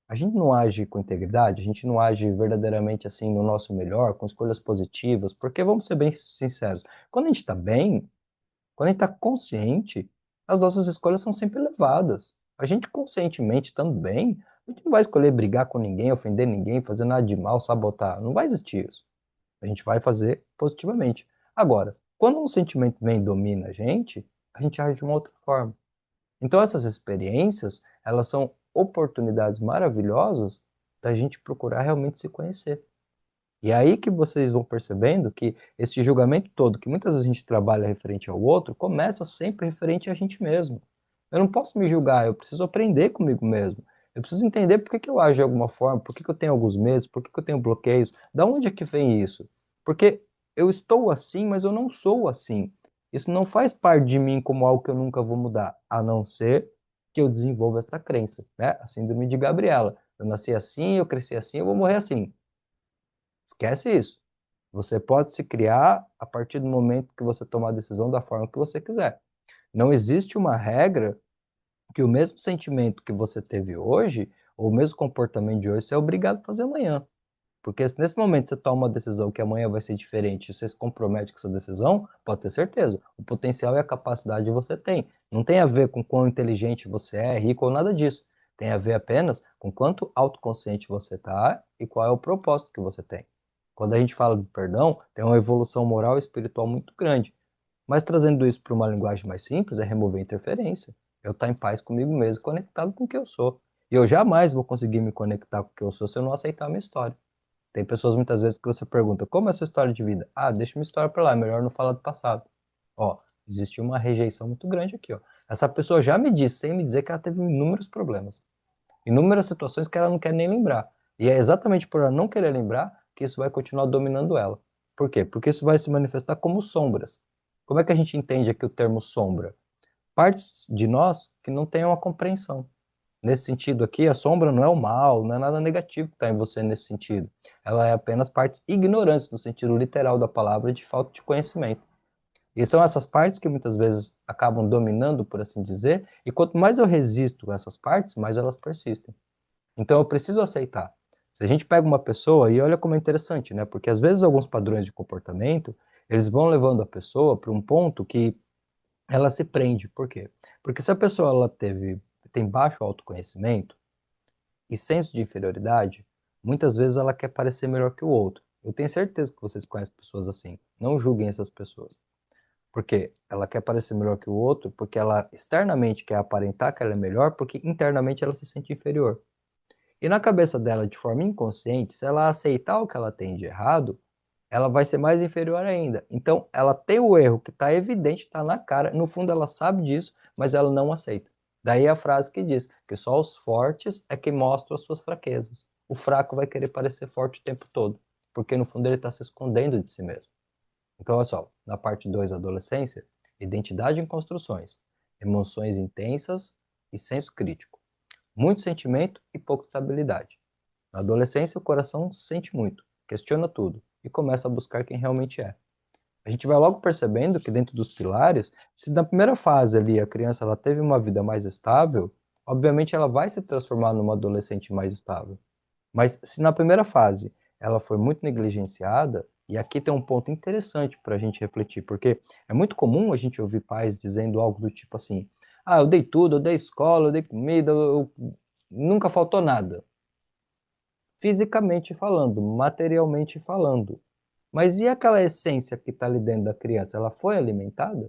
a gente não age com integridade, a gente não age verdadeiramente assim no nosso melhor, com escolhas positivas, porque vamos ser bem sinceros, quando a gente está bem, quando a gente está consciente, as nossas escolhas são sempre elevadas. A gente conscientemente estando bem, a gente não vai escolher brigar com ninguém, ofender ninguém, fazer nada de mal, sabotar. Não vai existir isso. A gente vai fazer positivamente. Agora, quando um sentimento vem e domina a gente age de uma outra forma. Então essas experiências, elas são oportunidades maravilhosas da gente procurar realmente se conhecer. E é aí que vocês vão percebendo que esse julgamento todo, que muitas vezes a gente trabalha referente ao outro, começa sempre referente a gente mesmo. Eu não posso me julgar, eu preciso aprender comigo mesmo. Eu preciso entender por que que eu ajo de alguma forma, por que que eu tenho alguns medos, por que que eu tenho bloqueios, da onde é que vem isso? Porque eu estou assim, mas eu não sou assim. Isso não faz parte de mim como algo que eu nunca vou mudar, a não ser que eu desenvolva essa crença, né? A síndrome de Gabriela. Eu nasci assim, eu cresci assim, eu vou morrer assim. Esquece isso. Você pode se criar a partir do momento que você tomar a decisão da forma que você quiser. Não existe uma regra que o mesmo sentimento que você teve hoje, ou o mesmo comportamento de hoje, você é obrigado a fazer amanhã. Porque se nesse momento você toma uma decisão que amanhã vai ser diferente, e você se compromete com essa decisão, pode ter certeza. O potencial e a capacidade você tem. Não tem a ver com quão inteligente você é, rico ou nada disso. Tem a ver apenas com quanto autoconsciente você está e qual é o propósito que você tem. Quando a gente fala de perdão, tem uma evolução moral e espiritual muito grande. Mas trazendo isso para uma linguagem mais simples, é remover interferência. Eu estar em paz comigo mesmo, conectado com o que eu sou. E eu jamais vou conseguir me conectar com o que eu sou se eu não aceitar a minha história. Tem pessoas muitas vezes que você pergunta, como é a sua história de vida? Ah, deixa minha história para lá, é melhor não falar do passado. Ó, existe uma rejeição muito grande aqui, ó. Essa pessoa já me disse, sem me dizer que ela teve inúmeros problemas. Inúmeras situações que ela não quer nem lembrar. E é exatamente por ela não querer lembrar que isso vai continuar dominando ela. Por quê? Porque isso vai se manifestar como sombras. Como é que a gente entende aqui o termo sombra? Partes de nós que não têm uma compreensão. Nesse sentido aqui, a sombra não é o mal, não é nada negativo que está em você nesse sentido. Ela é apenas partes ignorantes, no sentido literal da palavra, de falta de conhecimento. E são essas partes que muitas vezes acabam dominando, por assim dizer, e quanto mais eu resisto a essas partes, mais elas persistem. Então eu preciso aceitar. Se a gente pega uma pessoa, e olha como é interessante, né? Porque às vezes alguns padrões de comportamento, eles vão levando a pessoa para um ponto que ela se prende. Por quê? Porque se a pessoa tem baixo autoconhecimento e senso de inferioridade, muitas vezes ela quer parecer melhor que o outro. Eu tenho certeza que vocês conhecem pessoas assim. Não julguem essas pessoas. Porque ela quer parecer melhor que o outro, porque ela externamente quer aparentar que ela é melhor, porque internamente ela se sente inferior. E na cabeça dela, de forma inconsciente, se ela aceitar o que ela tem de errado, ela vai ser mais inferior ainda. Então, ela tem o erro que está evidente, está na cara, no fundo ela sabe disso, mas ela não aceita. Daí a frase que diz que só os fortes é que mostram as suas fraquezas. O fraco vai querer parecer forte o tempo todo, porque no fundo ele está se escondendo de si mesmo. Então, olha só, na parte 2, adolescência, identidade em construções, emoções intensas e senso crítico. Muito sentimento e pouca estabilidade. Na adolescência, o coração sente muito, questiona tudo e começa a buscar quem realmente é. A gente vai logo percebendo que dentro dos pilares, se na primeira fase ali a criança ela teve uma vida mais estável, obviamente ela vai se transformar numa adolescente mais estável. Mas se na primeira fase ela foi muito negligenciada, e aqui tem um ponto interessante para a gente refletir, porque é muito comum a gente ouvir pais dizendo algo do tipo assim: ah, eu dei tudo, eu dei escola, eu dei comida, nunca faltou nada. Fisicamente falando, materialmente falando. Mas e aquela essência que está ali dentro da criança? Ela foi alimentada?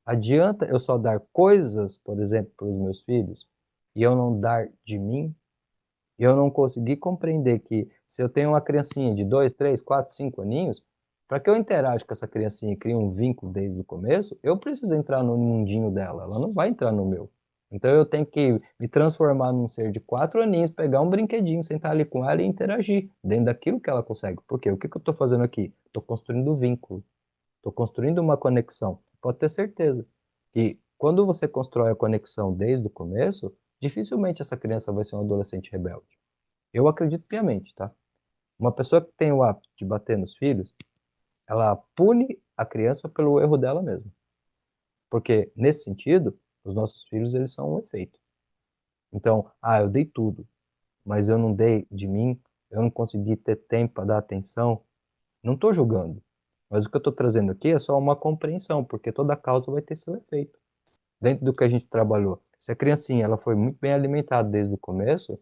Adianta eu só dar coisas, por exemplo, para os meus filhos, e eu não dar de mim? E eu não consegui compreender que se eu tenho uma criancinha de 2, 3, 4, 5 aninhos, para que eu interaja com essa criancinha e crie um vínculo desde o começo, eu preciso entrar no mundinho dela, ela não vai entrar no meu. Então eu tenho que me transformar num ser de 4 aninhos, pegar um brinquedinho, sentar ali com ela e interagir dentro daquilo que ela consegue. Por quê? O que que eu estou fazendo aqui? Estou construindo um vínculo, estou construindo uma conexão. Pode ter certeza que quando você constrói a conexão desde o começo, dificilmente essa criança vai ser um adolescente rebelde. Eu acredito piamente, tá? Uma pessoa que tem o hábito de bater nos filhos, ela pune a criança pelo erro dela mesma. Porque, nesse sentido, os nossos filhos, eles são um efeito. Então, eu dei tudo, mas eu não dei de mim, eu não consegui ter tempo para dar atenção. Não estou julgando. Mas o que eu estou trazendo aqui é só uma compreensão, porque toda causa vai ter seu efeito. Dentro do que a gente trabalhou. Se a criancinha ela foi muito bem alimentada desde o começo,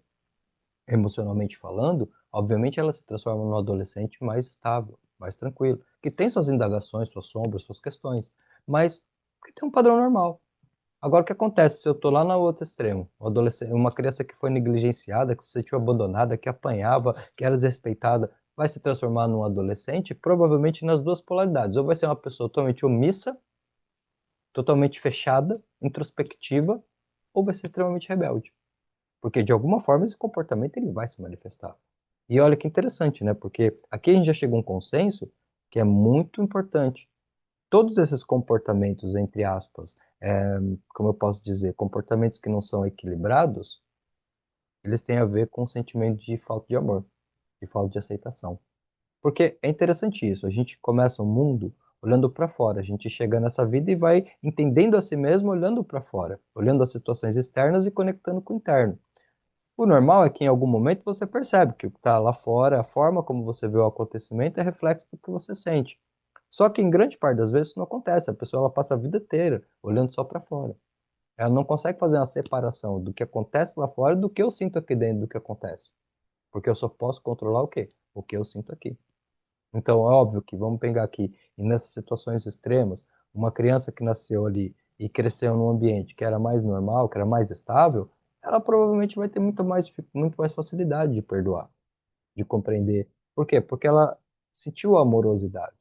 emocionalmente falando, obviamente ela se transforma num adolescente mais estável, mais tranquilo, que tem suas indagações, suas sombras, suas questões, mas que tem um padrão normal. Agora, o que acontece se eu estou lá no outro extremo? Uma criança que foi negligenciada, que se sentiu abandonada, que apanhava, que era desrespeitada, vai se transformar num adolescente, provavelmente nas duas polaridades. Ou vai ser uma pessoa totalmente omissa, totalmente fechada, introspectiva, ou vai ser extremamente rebelde. Porque de alguma forma esse comportamento ele vai se manifestar. E olha que interessante, né? Porque aqui a gente já chegou a um consenso que é muito importante. Todos esses comportamentos, entre aspas, como eu posso dizer, comportamentos que não são equilibrados, eles têm a ver com o sentimento de falta de amor, de falta de aceitação. Porque é interessante isso, a gente começa o mundo olhando para fora, a gente chega nessa vida e vai entendendo a si mesmo olhando para fora, olhando as situações externas e conectando com o interno. O normal é que em algum momento você percebe que o que está lá fora, a forma como você vê o acontecimento é reflexo do que você sente. Só que em grande parte das vezes isso não acontece, a pessoa ela passa a vida inteira olhando só para fora. Ela não consegue fazer uma separação do que acontece lá fora do que eu sinto aqui dentro do que acontece. Porque eu só posso controlar o quê? O que eu sinto aqui. Então, é óbvio que vamos pegar aqui, e nessas situações extremas, uma criança que nasceu ali e cresceu num ambiente que era mais normal, que era mais estável, ela provavelmente vai ter muito mais facilidade de perdoar, de compreender. Por quê? Porque ela sentiu a amorosidade.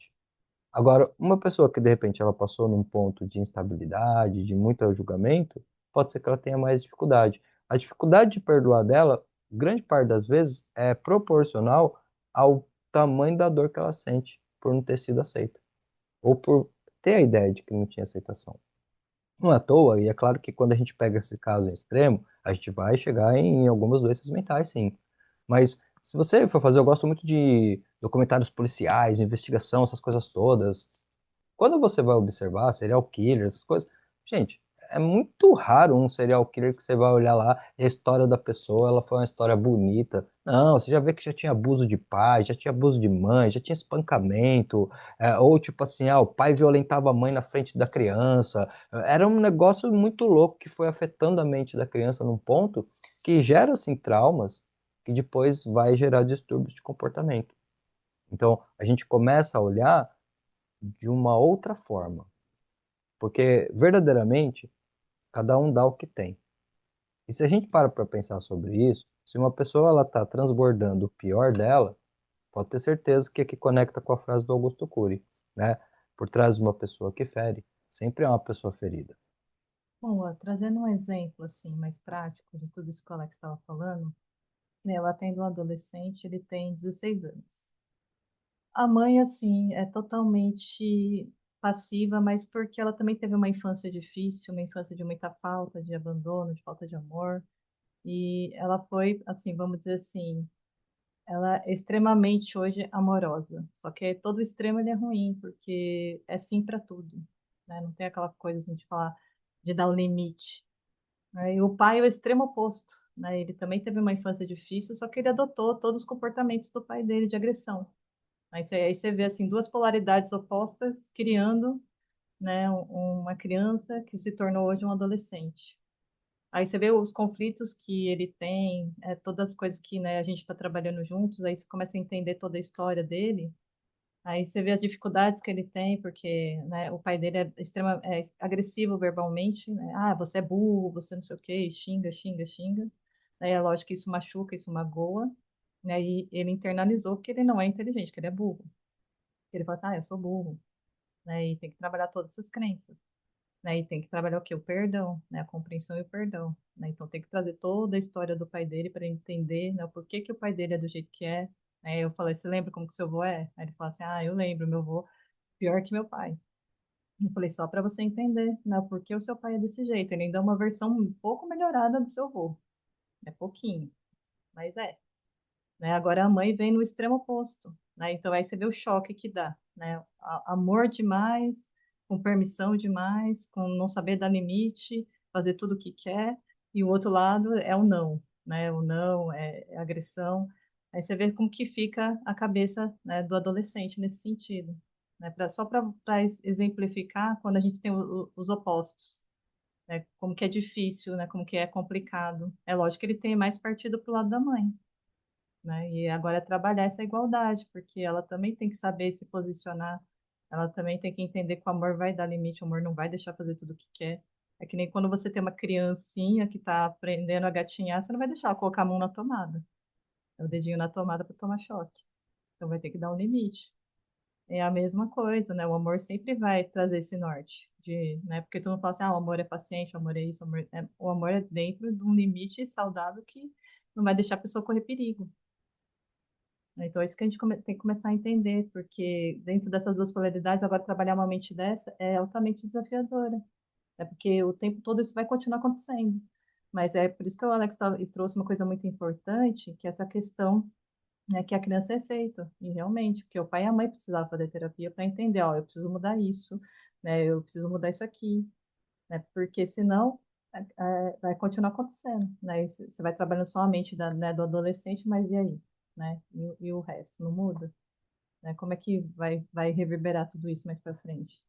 Agora, uma pessoa que de repente ela passou num ponto de instabilidade, de muito julgamento, pode ser que ela tenha mais dificuldade. A dificuldade de perdoar dela, grande parte das vezes, é proporcional ao tamanho da dor que ela sente por não ter sido aceita, ou por ter a ideia de que não tinha aceitação. Não é à toa, e é claro que quando a gente pega esse caso em extremo, a gente vai chegar em algumas doenças mentais, sim. Mas se você for fazer, eu gosto muito de documentários policiais, investigação, essas coisas todas. Quando você vai observar serial killers, essas coisas, gente, é muito raro um serial killer que você vai olhar lá e a história da pessoa, ela foi uma história bonita. Não, você já vê que já tinha abuso de pai, já tinha abuso de mãe, já tinha espancamento, ou tipo assim, o pai violentava a mãe na frente da criança. Era um negócio muito louco que foi afetando a mente da criança num ponto que gera assim traumas que depois vai gerar distúrbios de comportamento. Então, a gente começa a olhar de uma outra forma. Porque, verdadeiramente, cada um dá o que tem. E se a gente para pensar sobre isso, se uma pessoa ela está transbordando o pior dela, pode ter certeza que aqui conecta com a frase do Augusto Cury, né? Por trás de uma pessoa que fere, sempre é uma pessoa ferida. Bom, ó, trazendo um exemplo assim mais prático de tudo isso que o Alex estava falando, né, ela atende um adolescente, ele tem 16 anos. A mãe, assim, é totalmente passiva, mas porque ela também teve uma infância difícil, uma infância de muita falta, de abandono, de falta de amor. E ela foi, assim, vamos dizer assim, ela é extremamente hoje amorosa. Só que todo extremo ele é ruim, porque é sim para tudo, né? Não tem aquela coisa assim de falar, de dar o limite, né? E o pai é o extremo oposto, né? Ele também teve uma infância difícil, só que ele adotou todos os comportamentos do pai dele de agressão. Aí você vê assim duas polaridades opostas criando, né, uma criança que se tornou hoje um adolescente. Aí você vê os conflitos que ele tem, todas as coisas que, né, a gente está trabalhando juntos, aí você começa a entender toda a história dele. Aí você vê as dificuldades que ele tem, porque, né, o pai dele é agressivo verbalmente, né? Ah, você é burro, você não sei o quê, xinga, xinga, xinga. Aí é lógico que isso machuca, isso magoa, né? E ele internalizou que ele não é inteligente, que ele é burro. Ele fala assim, eu sou burro, né? E tem que trabalhar todas essas crenças, né? E tem que trabalhar o quê? O perdão, né? A compreensão e o perdão, né? Então tem que trazer toda a história do pai dele para entender, né? O porquê que o pai dele é do jeito que é. Né? Eu falei, você lembra como que seu avô é? Aí ele fala assim, eu lembro, meu avô pior que meu pai. Eu falei, só para você entender, né? O porquê o seu pai é desse jeito. Ele ainda é uma versão um pouco melhorada do seu avô. É pouquinho, mas é. Né? Agora a mãe vem no extremo oposto, né? Então aí você vê o choque que dá, né? Amor demais, com permissão demais, com não saber dar limite, fazer tudo o que quer, e o outro lado é o não, né? O não é agressão. Aí você vê como que fica a cabeça, né, do adolescente nesse sentido, né? Só para exemplificar quando a gente tem os opostos. Né, como que é difícil, né, como que é complicado. É lógico que ele tem mais partido pro lado da mãe, né? E agora é trabalhar essa igualdade, porque ela também tem que saber se posicionar, ela também tem que entender que o amor vai dar limite, o amor não vai deixar fazer tudo o que quer. É que nem quando você tem uma criancinha que está aprendendo a gatinhar, você não vai deixar ela colocar a mão na tomada, o dedinho na tomada para tomar choque. Então vai ter que dar um limite. É a mesma coisa, né? O amor sempre vai trazer esse norte. Né? Porque tu não fala assim, o amor é paciente, o amor é isso, o amor é dentro de um limite saudável que não vai deixar a pessoa correr perigo. Então, é isso que a gente tem que começar a entender, porque dentro dessas duas polaridades, agora trabalhar uma mente dessa é altamente desafiadora. É porque o tempo todo isso vai continuar acontecendo. Mas é por isso que o Alex e trouxe uma coisa muito importante, que é essa questão, né, que a criança é feita, e realmente, porque o pai e a mãe precisavam fazer terapia para entender, eu preciso mudar isso, né, eu preciso mudar isso aqui, né, porque senão vai continuar acontecendo, né, e você vai trabalhando só a mente né, do adolescente, mas e aí, né, e o resto não muda, né, como é que vai reverberar tudo isso mais para frente?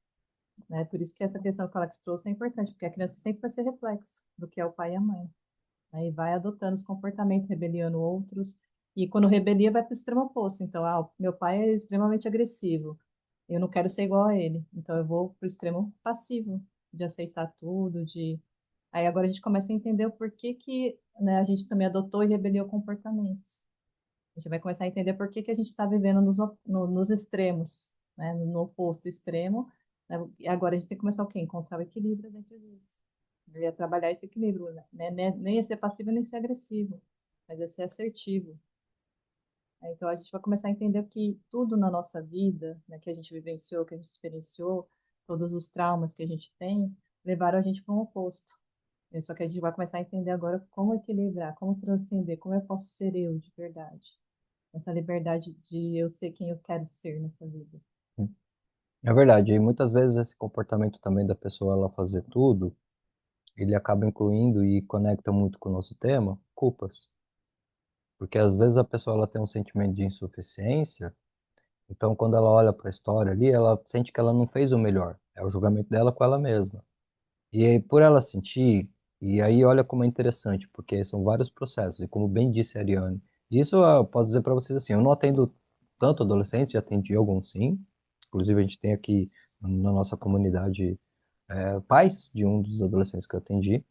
né? Por isso que essa questão que o Alex trouxe é importante, porque a criança sempre vai ser reflexo do que é o pai e a mãe, né? E vai adotando os comportamentos, rebeliando outros. E quando rebelia, vai para o extremo oposto. Então, meu pai é extremamente agressivo. Eu não quero ser igual a ele. Então, eu vou para o extremo passivo, de aceitar tudo, de... Aí agora a gente começa a entender o porquê que, né, a gente também adotou e rebeliou comportamentos. A gente vai começar a entender por que que a gente está vivendo nos extremos, né, no oposto extremo, né? E agora a gente tem que começar o quê? Encontrar o equilíbrio dentro disso. Eu ia trabalhar esse equilíbrio, né? Nem é ser passivo nem ser agressivo, mas é ser assertivo. Então a gente vai começar a entender que tudo na nossa vida, né, que a gente vivenciou, que a gente experienciou, todos os traumas que a gente tem, levaram a gente para um oposto. Só que a gente vai começar a entender agora como equilibrar, como transcender, como eu posso ser eu de verdade. Essa liberdade de eu ser quem eu quero ser nessa vida. É verdade, e muitas vezes esse comportamento também da pessoa ela fazer tudo, ele acaba incluindo e conecta muito com o nosso tema, culpas. Porque às vezes a pessoa ela tem um sentimento de insuficiência, então quando ela olha para a história ali, ela sente que ela não fez o melhor. É o julgamento dela com ela mesma. E aí, por ela sentir, e aí olha como é interessante, porque são vários processos, e como bem disse a Ariane, isso eu posso dizer para vocês assim, eu não atendo tanto adolescentes, já atendi alguns sim, inclusive a gente tem aqui na nossa comunidade pais de um dos adolescentes que eu atendi,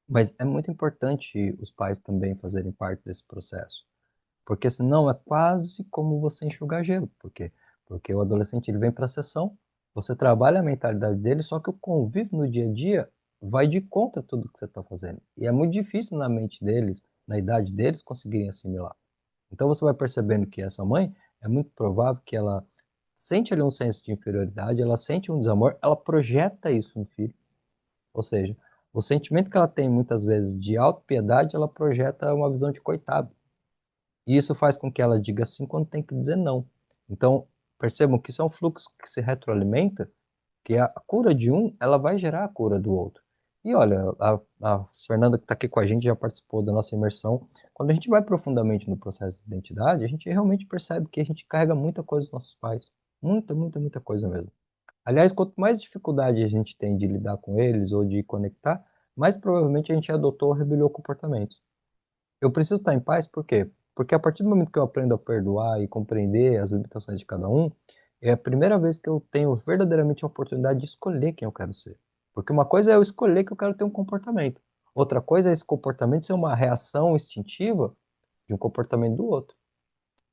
mas é muito importante os pais também fazerem parte desse processo, porque senão é quase como você enxugar gelo, porque o adolescente ele vem para a sessão, você trabalha a mentalidade dele, só que o convívio no dia a dia vai de contra tudo que você está fazendo. E é muito difícil na mente deles, na idade deles, conseguirem assimilar. Então você vai percebendo que essa mãe é muito provável que ela sente ali um senso de inferioridade, ela sente um desamor, ela projeta isso no filho. Ou seja, o sentimento que ela tem muitas vezes de autopiedade, ela projeta uma visão de coitado. E isso faz com que ela diga sim quando tem que dizer não. Então, percebam que isso é um fluxo que se retroalimenta, que a cura de um, ela vai gerar a cura do outro. E olha, a Fernanda que está aqui com a gente já participou da nossa imersão. Quando a gente vai profundamente no processo de identidade, a gente realmente percebe que a gente carrega muita coisa dos nossos pais. Muita, muita, muita coisa mesmo. Aliás, quanto mais dificuldade a gente tem de lidar com eles ou de conectar, mais provavelmente a gente adotou ou rebeliou comportamentos. Eu preciso estar em paz, por quê? Porque a partir do momento que eu aprendo a perdoar e compreender as limitações de cada um, é a primeira vez que eu tenho verdadeiramente a oportunidade de escolher quem eu quero ser. Porque uma coisa é eu escolher que eu quero ter um comportamento. Outra coisa é esse comportamento ser uma reação instintiva de um comportamento do outro.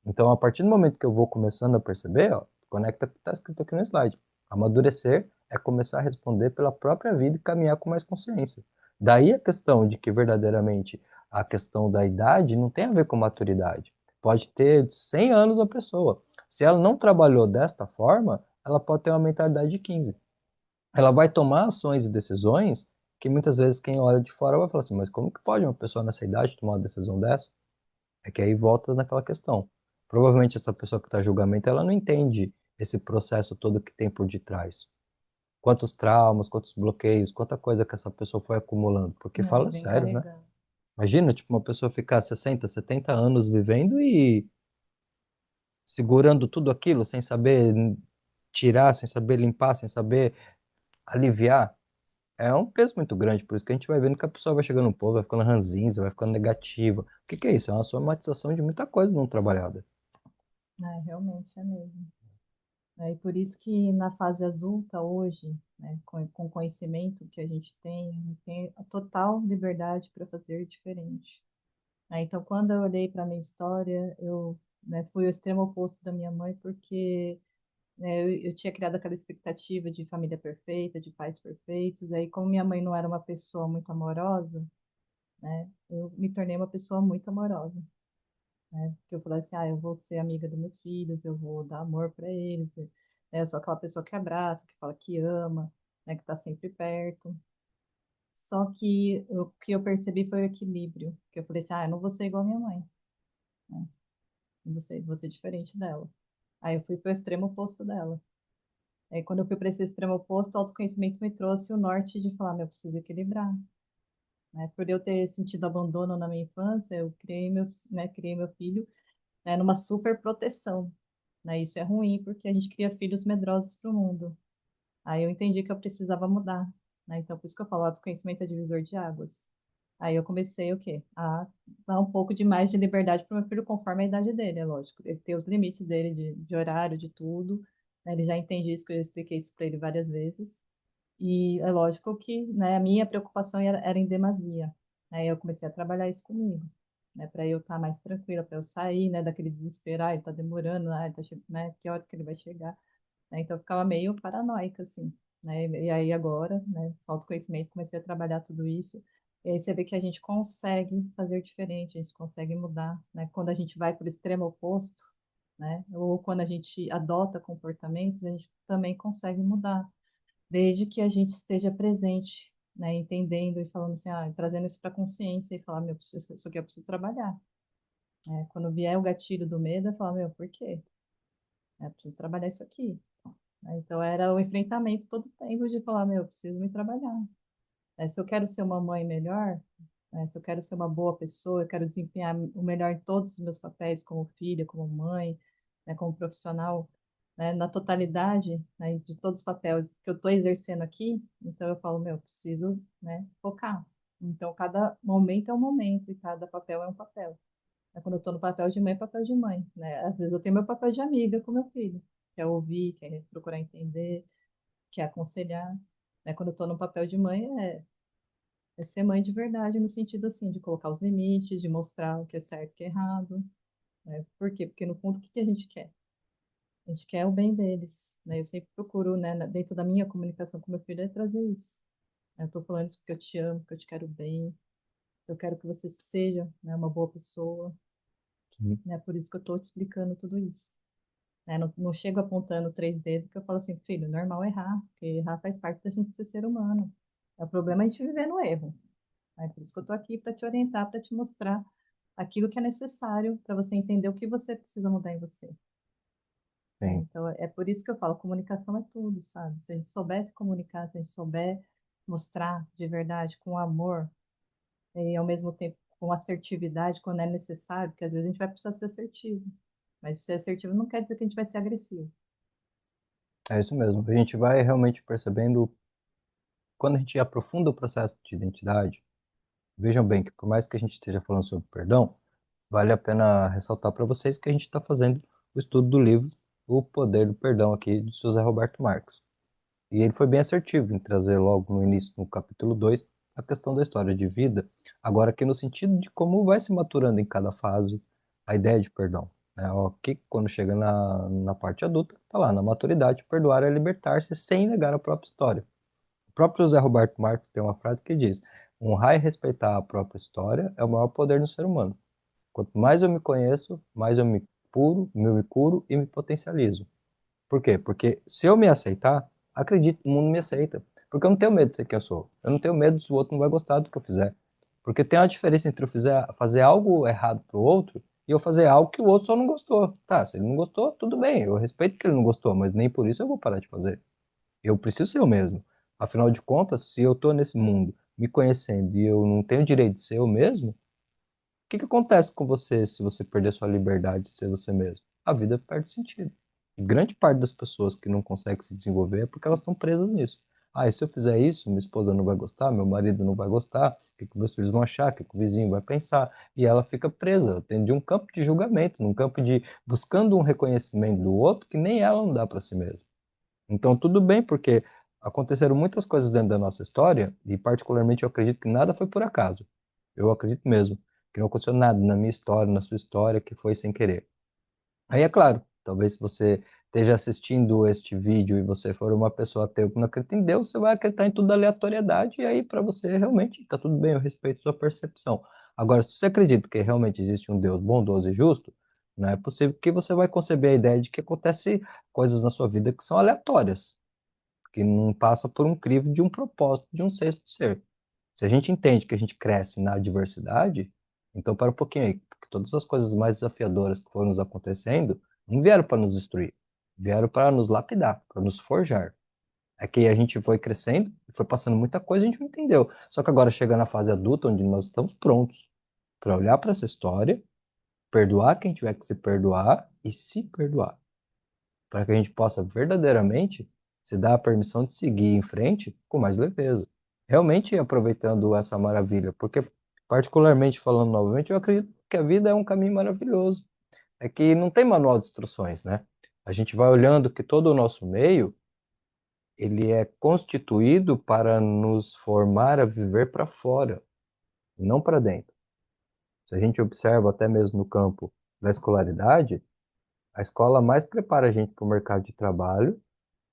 Então, a partir do momento que eu vou começando a perceber, ó, conecta com o que está escrito aqui no slide. Amadurecer é começar a responder pela própria vida e caminhar com mais consciência. Daí a questão de que verdadeiramente a questão da idade não tem a ver com maturidade. Pode ter 100 anos a pessoa. Se ela não trabalhou desta forma, ela pode ter uma mentalidade de 15. Ela vai tomar ações e decisões que muitas vezes quem olha de fora vai falar assim, mas como que pode uma pessoa nessa idade tomar uma decisão dessa? É que aí volta naquela questão. Provavelmente essa pessoa que está em julgamento, ela não entende esse processo todo que tem por detrás. Quantos traumas, quantos bloqueios, quanta coisa que essa pessoa foi acumulando. Porque Né? fala Vem sério, né? carregando. Imagina, tipo, uma pessoa ficar 60, 70 anos vivendo e segurando tudo aquilo sem saber tirar, sem saber limpar, sem saber aliviar. É um peso muito grande, por isso que a gente vai vendo que a pessoa vai chegando no ponto, vai ficando ranzinza, vai ficando negativa. O que que é isso? É uma somatização de muita coisa não trabalhada. Realmente é mesmo. E por isso que na fase adulta hoje, né, com o conhecimento que a gente tem a total liberdade para fazer diferente. Então, quando eu olhei para a minha história, eu, né, fui o extremo oposto da minha mãe, porque, né, eu tinha criado aquela expectativa de família perfeita, de pais perfeitos. Aí, como minha mãe não era uma pessoa muito amorosa, né, eu me tornei uma pessoa muito amorosa. Né? Que eu falei assim, eu vou ser amiga dos meus filhos, eu vou dar amor para eles, né? Eu sou aquela pessoa que abraça, que fala que ama, né? Que está sempre perto. Só que o que eu percebi foi o equilíbrio, que eu falei assim, eu não vou ser igual a minha mãe, né? Vou ser diferente dela. Aí eu fui para o extremo oposto dela. Aí quando eu fui para esse extremo oposto, o autoconhecimento me trouxe o norte de falar, eu preciso equilibrar. Né? Por eu ter sentido abandono na minha infância, eu criei meu filho, né, numa super proteção, né? Isso é ruim porque a gente cria filhos medrosos para o mundo. Aí eu entendi que eu precisava mudar, né? Então, por isso que eu falo, autoconhecimento é divisor de águas. Aí eu comecei o quê? A dar um pouco de mais de liberdade para o meu filho conforme a idade dele, é lógico. Ele tem os limites dele de horário, de tudo, né? Ele já entende isso, que eu já expliquei isso para ele várias vezes. E é lógico que, né, a minha preocupação era em demasia. Aí eu comecei a trabalhar isso comigo, né, para eu estar mais tranquila, para eu sair, né, daquele desespero, ele tá demorando, ele tá, né, que hora que ele vai chegar, né, então eu ficava meio paranoica, assim, né, e aí agora, né, autoconhecimento, comecei a trabalhar tudo isso, e aí você vê que a gente consegue fazer diferente, a gente consegue mudar, né, quando a gente vai para o extremo oposto, né, ou quando a gente adota comportamentos, a gente também consegue mudar, desde que a gente esteja presente, né, entendendo e falando assim, trazendo isso para a consciência e falar, meu, isso aqui eu preciso trabalhar. Né? Quando vier o gatilho do medo, eu falar, meu, por quê? Eu preciso trabalhar isso aqui. Né? Então era o enfrentamento todo o tempo de falar, meu, eu preciso me trabalhar. Se eu quero ser uma mãe melhor, né, se eu quero ser uma boa pessoa, eu quero desempenhar o melhor em todos os meus papéis, como filha, como mãe, né, como profissional, né, na totalidade, né, de todos os papéis que eu estou exercendo aqui, então eu falo, meu, eu preciso, né, focar. Então, cada momento é um momento e cada papel é um papel. Quando eu estou no papel de mãe, é papel de mãe, né? Às vezes eu tenho meu papel de amiga com meu filho, que é ouvir, que é procurar entender, que é aconselhar. Né? Quando eu estou no papel de mãe, é ser mãe de verdade, no sentido assim, de colocar os limites, de mostrar o que é certo e o que é errado. Né? Por quê? Porque no fundo, o que que a gente quer? A gente quer o bem deles. Né? Eu sempre procuro, né, dentro da minha comunicação com meu filho, é trazer isso. Eu estou falando isso porque eu te amo, porque eu te quero bem, eu quero que você seja, né, uma boa pessoa. Sim. Né? Por isso que eu estou te explicando tudo isso. Né? Não chego apontando três dedos, que eu falo assim, filho, normal errar, porque errar faz parte da gente ser ser humano. O problema é a gente viver no erro. Né? Por isso que eu estou aqui para te orientar, para te mostrar aquilo que é necessário para você entender o que você precisa mudar em você. Né? Sim. Então, é por isso que eu falo, comunicação é tudo, sabe? Se a gente soubesse comunicar, se a gente souber mostrar de verdade, com amor, e ao mesmo tempo com assertividade, quando é necessário, porque às vezes a gente vai precisar ser assertivo. Mas ser assertivo não quer dizer que a gente vai ser agressivo. É isso mesmo. A gente vai realmente percebendo, quando a gente aprofunda o processo de identidade, vejam bem que por mais que a gente esteja falando sobre perdão, vale a pena ressaltar para vocês que a gente está fazendo o estudo do livro O Poder do Perdão aqui de José Roberto Marques. E ele foi bem assertivo em trazer logo no início, no capítulo 2, a questão da história de vida, agora aqui no sentido de como vai se maturando em cada fase a ideia de perdão. Né? Ó, que quando chega na parte adulta, está lá, na maturidade, perdoar é libertar-se sem negar a própria história. O próprio José Roberto Marques tem uma frase que diz: honrar e respeitar a própria história é o maior poder no ser humano. Quanto mais eu me conheço, mais eu me curo e me potencializo. Por quê? Porque se eu me aceitar, acredito, o mundo me aceita. Porque eu não tenho medo de ser quem eu sou. Eu não tenho medo se o outro não vai gostar do que eu fizer. Porque tem uma diferença entre eu fazer algo errado pro outro e eu fazer algo que o outro só não gostou. Tá, se ele não gostou, tudo bem, eu respeito que ele não gostou, mas nem por isso eu vou parar de fazer. Eu preciso ser eu mesmo. Afinal de contas, se eu tô nesse mundo me conhecendo e eu não tenho direito de ser eu mesmo, que acontece com você se você perder sua liberdade de ser você mesmo? A vida perde sentido. E grande parte das pessoas que não conseguem se desenvolver é porque elas estão presas nisso. Ah, e se eu fizer isso, minha esposa não vai gostar, meu marido não vai gostar, o que meus filhos vão achar, o que o vizinho vai pensar? E ela fica presa dentro de um campo de julgamento, num campo de buscando um reconhecimento do outro que nem ela não dá para si mesma. Então, tudo bem, porque aconteceram muitas coisas dentro da nossa história, e particularmente eu acredito que nada foi por acaso. Eu acredito mesmo que não aconteceu nada na minha história, na sua história, que foi sem querer. Aí é claro, talvez se você esteja assistindo este vídeo e você for uma pessoa ateu que não acredita em Deus, você vai acreditar em tudo da aleatoriedade, e aí para você realmente está tudo bem, eu respeito sua percepção. Agora, se você acredita que realmente existe um Deus bondoso e justo, não é possível que você vai conceber a ideia de que acontece coisas na sua vida que são aleatórias, que não passa por um crivo de um propósito de um sexto ser. Se a gente entende que a gente cresce na adversidade, então para um pouquinho aí, porque todas as coisas mais desafiadoras que foram nos acontecendo não vieram para nos destruir, vieram para nos lapidar, para nos forjar. É que a gente foi crescendo, foi passando muita coisa, a gente não entendeu. Só que agora chega na fase adulta, onde nós estamos prontos para olhar para essa história, perdoar quem tiver que se perdoar e se perdoar, para que a gente possa verdadeiramente se dá a permissão de seguir em frente com mais leveza. Realmente aproveitando essa maravilha, porque, particularmente falando novamente, eu acredito que a vida é um caminho maravilhoso. É que não tem manual de instruções, né? A gente vai olhando que todo o nosso meio, ele é constituído para nos formar a viver para fora, não para dentro. Se a gente observa até mesmo no campo da escolaridade, a escola mais prepara a gente para o mercado de trabalho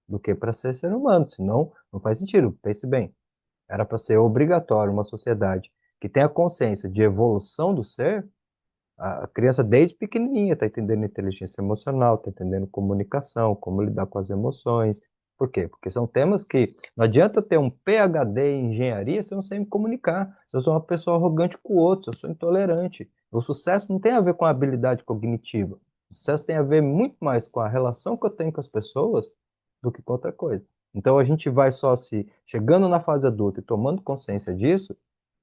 do que para ser ser humano, senão não faz sentido. Pense bem, era para ser obrigatório uma sociedade que tenha consciência de evolução do ser. A criança desde pequenininha está entendendo inteligência emocional, está entendendo comunicação, como lidar com as emoções. Por quê? Porque são temas que não adianta eu ter um PhD em engenharia se eu não sei me comunicar, se eu sou uma pessoa arrogante com o outro, se eu sou intolerante. O sucesso não tem a ver com a habilidade cognitiva. O sucesso tem a ver muito mais com a relação que eu tenho com as pessoas do que com outra coisa. Então a gente vai só se chegando na fase adulta e tomando consciência disso,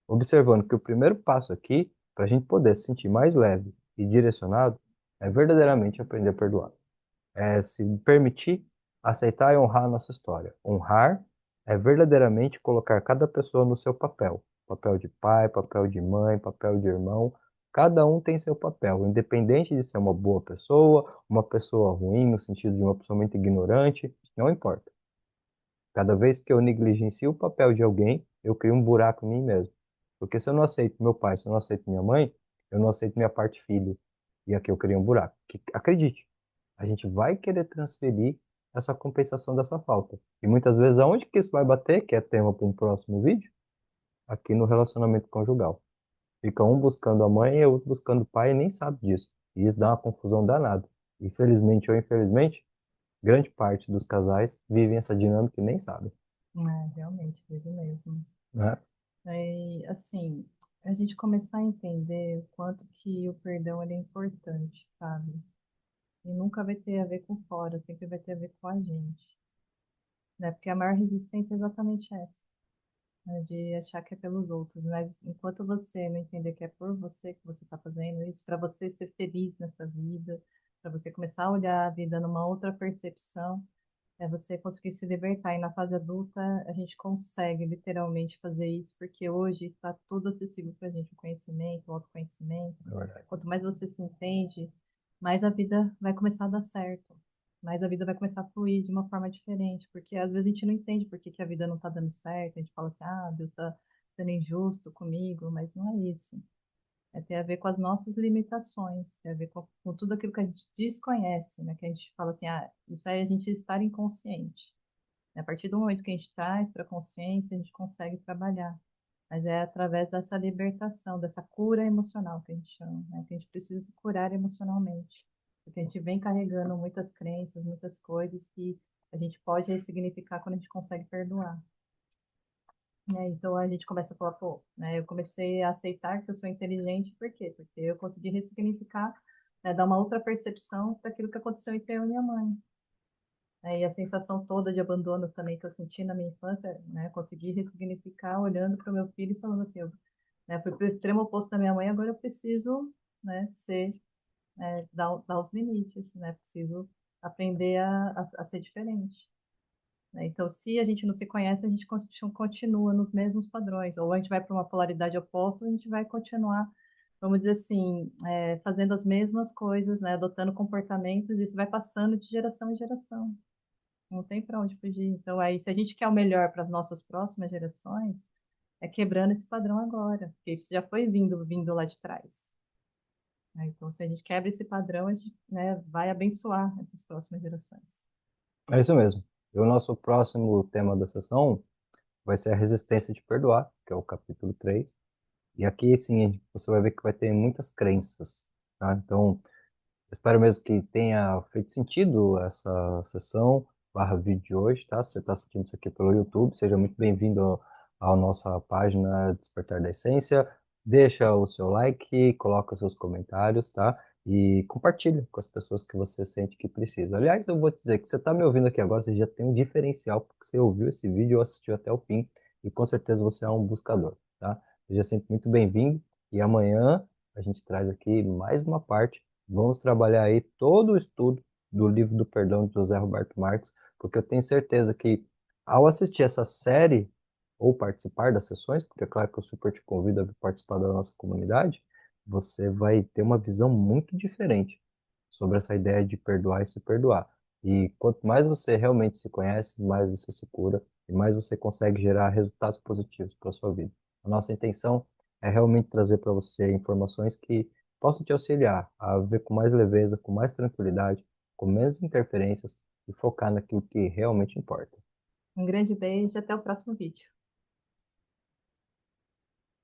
observando que o primeiro passo aqui, para a gente poder se sentir mais leve e direcionado, é verdadeiramente aprender a perdoar. É se permitir aceitar e honrar a nossa história. Honrar é verdadeiramente colocar cada pessoa no seu papel. Papel de pai, papel de mãe, papel de irmão. Cada um tem seu papel, independente de ser uma boa pessoa, uma pessoa ruim, no sentido de uma pessoa muito ignorante, não importa. Cada vez que eu negligencio o papel de alguém, eu crio um buraco em mim mesmo. Porque se eu não aceito meu pai, se eu não aceito minha mãe, eu não aceito minha parte filho. E aqui eu criei um buraco. Que, acredite, a gente vai querer transferir essa compensação dessa falta. E muitas vezes, aonde que isso vai bater, que é tema para um próximo vídeo? Aqui no relacionamento conjugal. Fica um buscando a mãe e o outro buscando o pai e nem sabe disso. E isso dá uma confusão danada. Infelizmente ou infelizmente, grande parte dos casais vivem essa dinâmica e nem sabem. É, realmente, vive mesmo. Né? E, assim, a gente começar a entender o quanto que o perdão ele é importante, sabe? E nunca vai ter a ver com fora, sempre vai ter a ver com a gente, né? Porque a maior resistência é exatamente essa, né? De achar que é pelos outros, mas enquanto você não entender que é por você que você está fazendo isso, para você ser feliz nessa vida, para você começar a olhar a vida numa outra percepção, é você conseguir se libertar. E na fase adulta, a gente consegue literalmente fazer isso, porque hoje está tudo acessível para a gente, o conhecimento, o autoconhecimento. É verdade. Quanto mais você se entende, mais a vida vai começar a dar certo, mais a vida vai começar a fluir de uma forma diferente, porque às vezes a gente não entende por que que a vida não está dando certo, a gente fala assim, ah, Deus está sendo injusto comigo, mas não é isso. É, tem a ver com as nossas limitações, tem a ver com tudo aquilo que a gente desconhece, né? Que a gente fala assim, ah, isso aí é a gente estar inconsciente. A partir do momento que a gente traz para a consciência, a gente consegue trabalhar. Mas é através dessa libertação, dessa cura emocional que a gente chama, né? Que a gente precisa se curar emocionalmente. Porque a gente vem carregando muitas crenças, muitas coisas que a gente pode ressignificar quando a gente consegue perdoar. Né? Então a gente começa a falar, pô, né? Eu comecei a aceitar que eu sou inteligente, por quê? Porque eu consegui ressignificar, né? Dar uma outra percepção daquilo que aconteceu entre eu e minha mãe. Né? E a sensação toda de abandono também que eu senti na minha infância, né? Consegui ressignificar olhando para o meu filho e falando assim, eu, né? Fui para o extremo oposto da minha mãe, agora eu preciso, né? Ser, né? Dar os limites, né? Preciso aprender a ser diferente. Né? Então, se a gente não se conhece, a gente continua nos mesmos padrões, ou a gente vai para uma polaridade oposta, ou a gente vai continuar, vamos dizer assim, fazendo as mesmas coisas, né? Adotando comportamentos, e isso vai passando de geração em geração. Não tem para onde fugir. Então, aí, se a gente quer o melhor para as nossas próximas gerações, é quebrando esse padrão agora, porque isso já foi vindo lá de trás. Né? Então, se a gente quebra esse padrão, a gente, né, vai abençoar essas próximas gerações. É isso mesmo. E o nosso próximo tema da sessão vai ser a resistência de perdoar, que é o capítulo 3. E aqui, sim, você vai ver que vai ter muitas crenças, tá? Então, espero mesmo que tenha feito sentido essa sessão barra vídeo de hoje, tá? Se você está assistindo isso aqui pelo YouTube, seja muito bem-vindo à nossa página Despertar da Essência. Deixa o seu like, coloca os seus comentários, tá? E compartilha com as pessoas que você sente que precisa. Aliás, eu vou te dizer que você está me ouvindo aqui agora, você já tem um diferencial, porque você ouviu esse vídeo ou assistiu até o fim, e com certeza você é um buscador, tá? Seja sempre muito bem-vindo, e amanhã a gente traz aqui mais uma parte. Vamos trabalhar aí todo o estudo do livro do Perdão de José Roberto Marques, porque eu tenho certeza que ao assistir essa série ou participar das sessões, porque é claro que eu super te convido a participar da nossa comunidade, você vai ter uma visão muito diferente sobre essa ideia de perdoar e se perdoar. E quanto mais você realmente se conhece, mais você se cura e mais você consegue gerar resultados positivos para a sua vida. A nossa intenção é realmente trazer para você informações que possam te auxiliar a ver com mais leveza, com mais tranquilidade, com menos interferências e focar naquilo que realmente importa. Um grande beijo e até o próximo vídeo.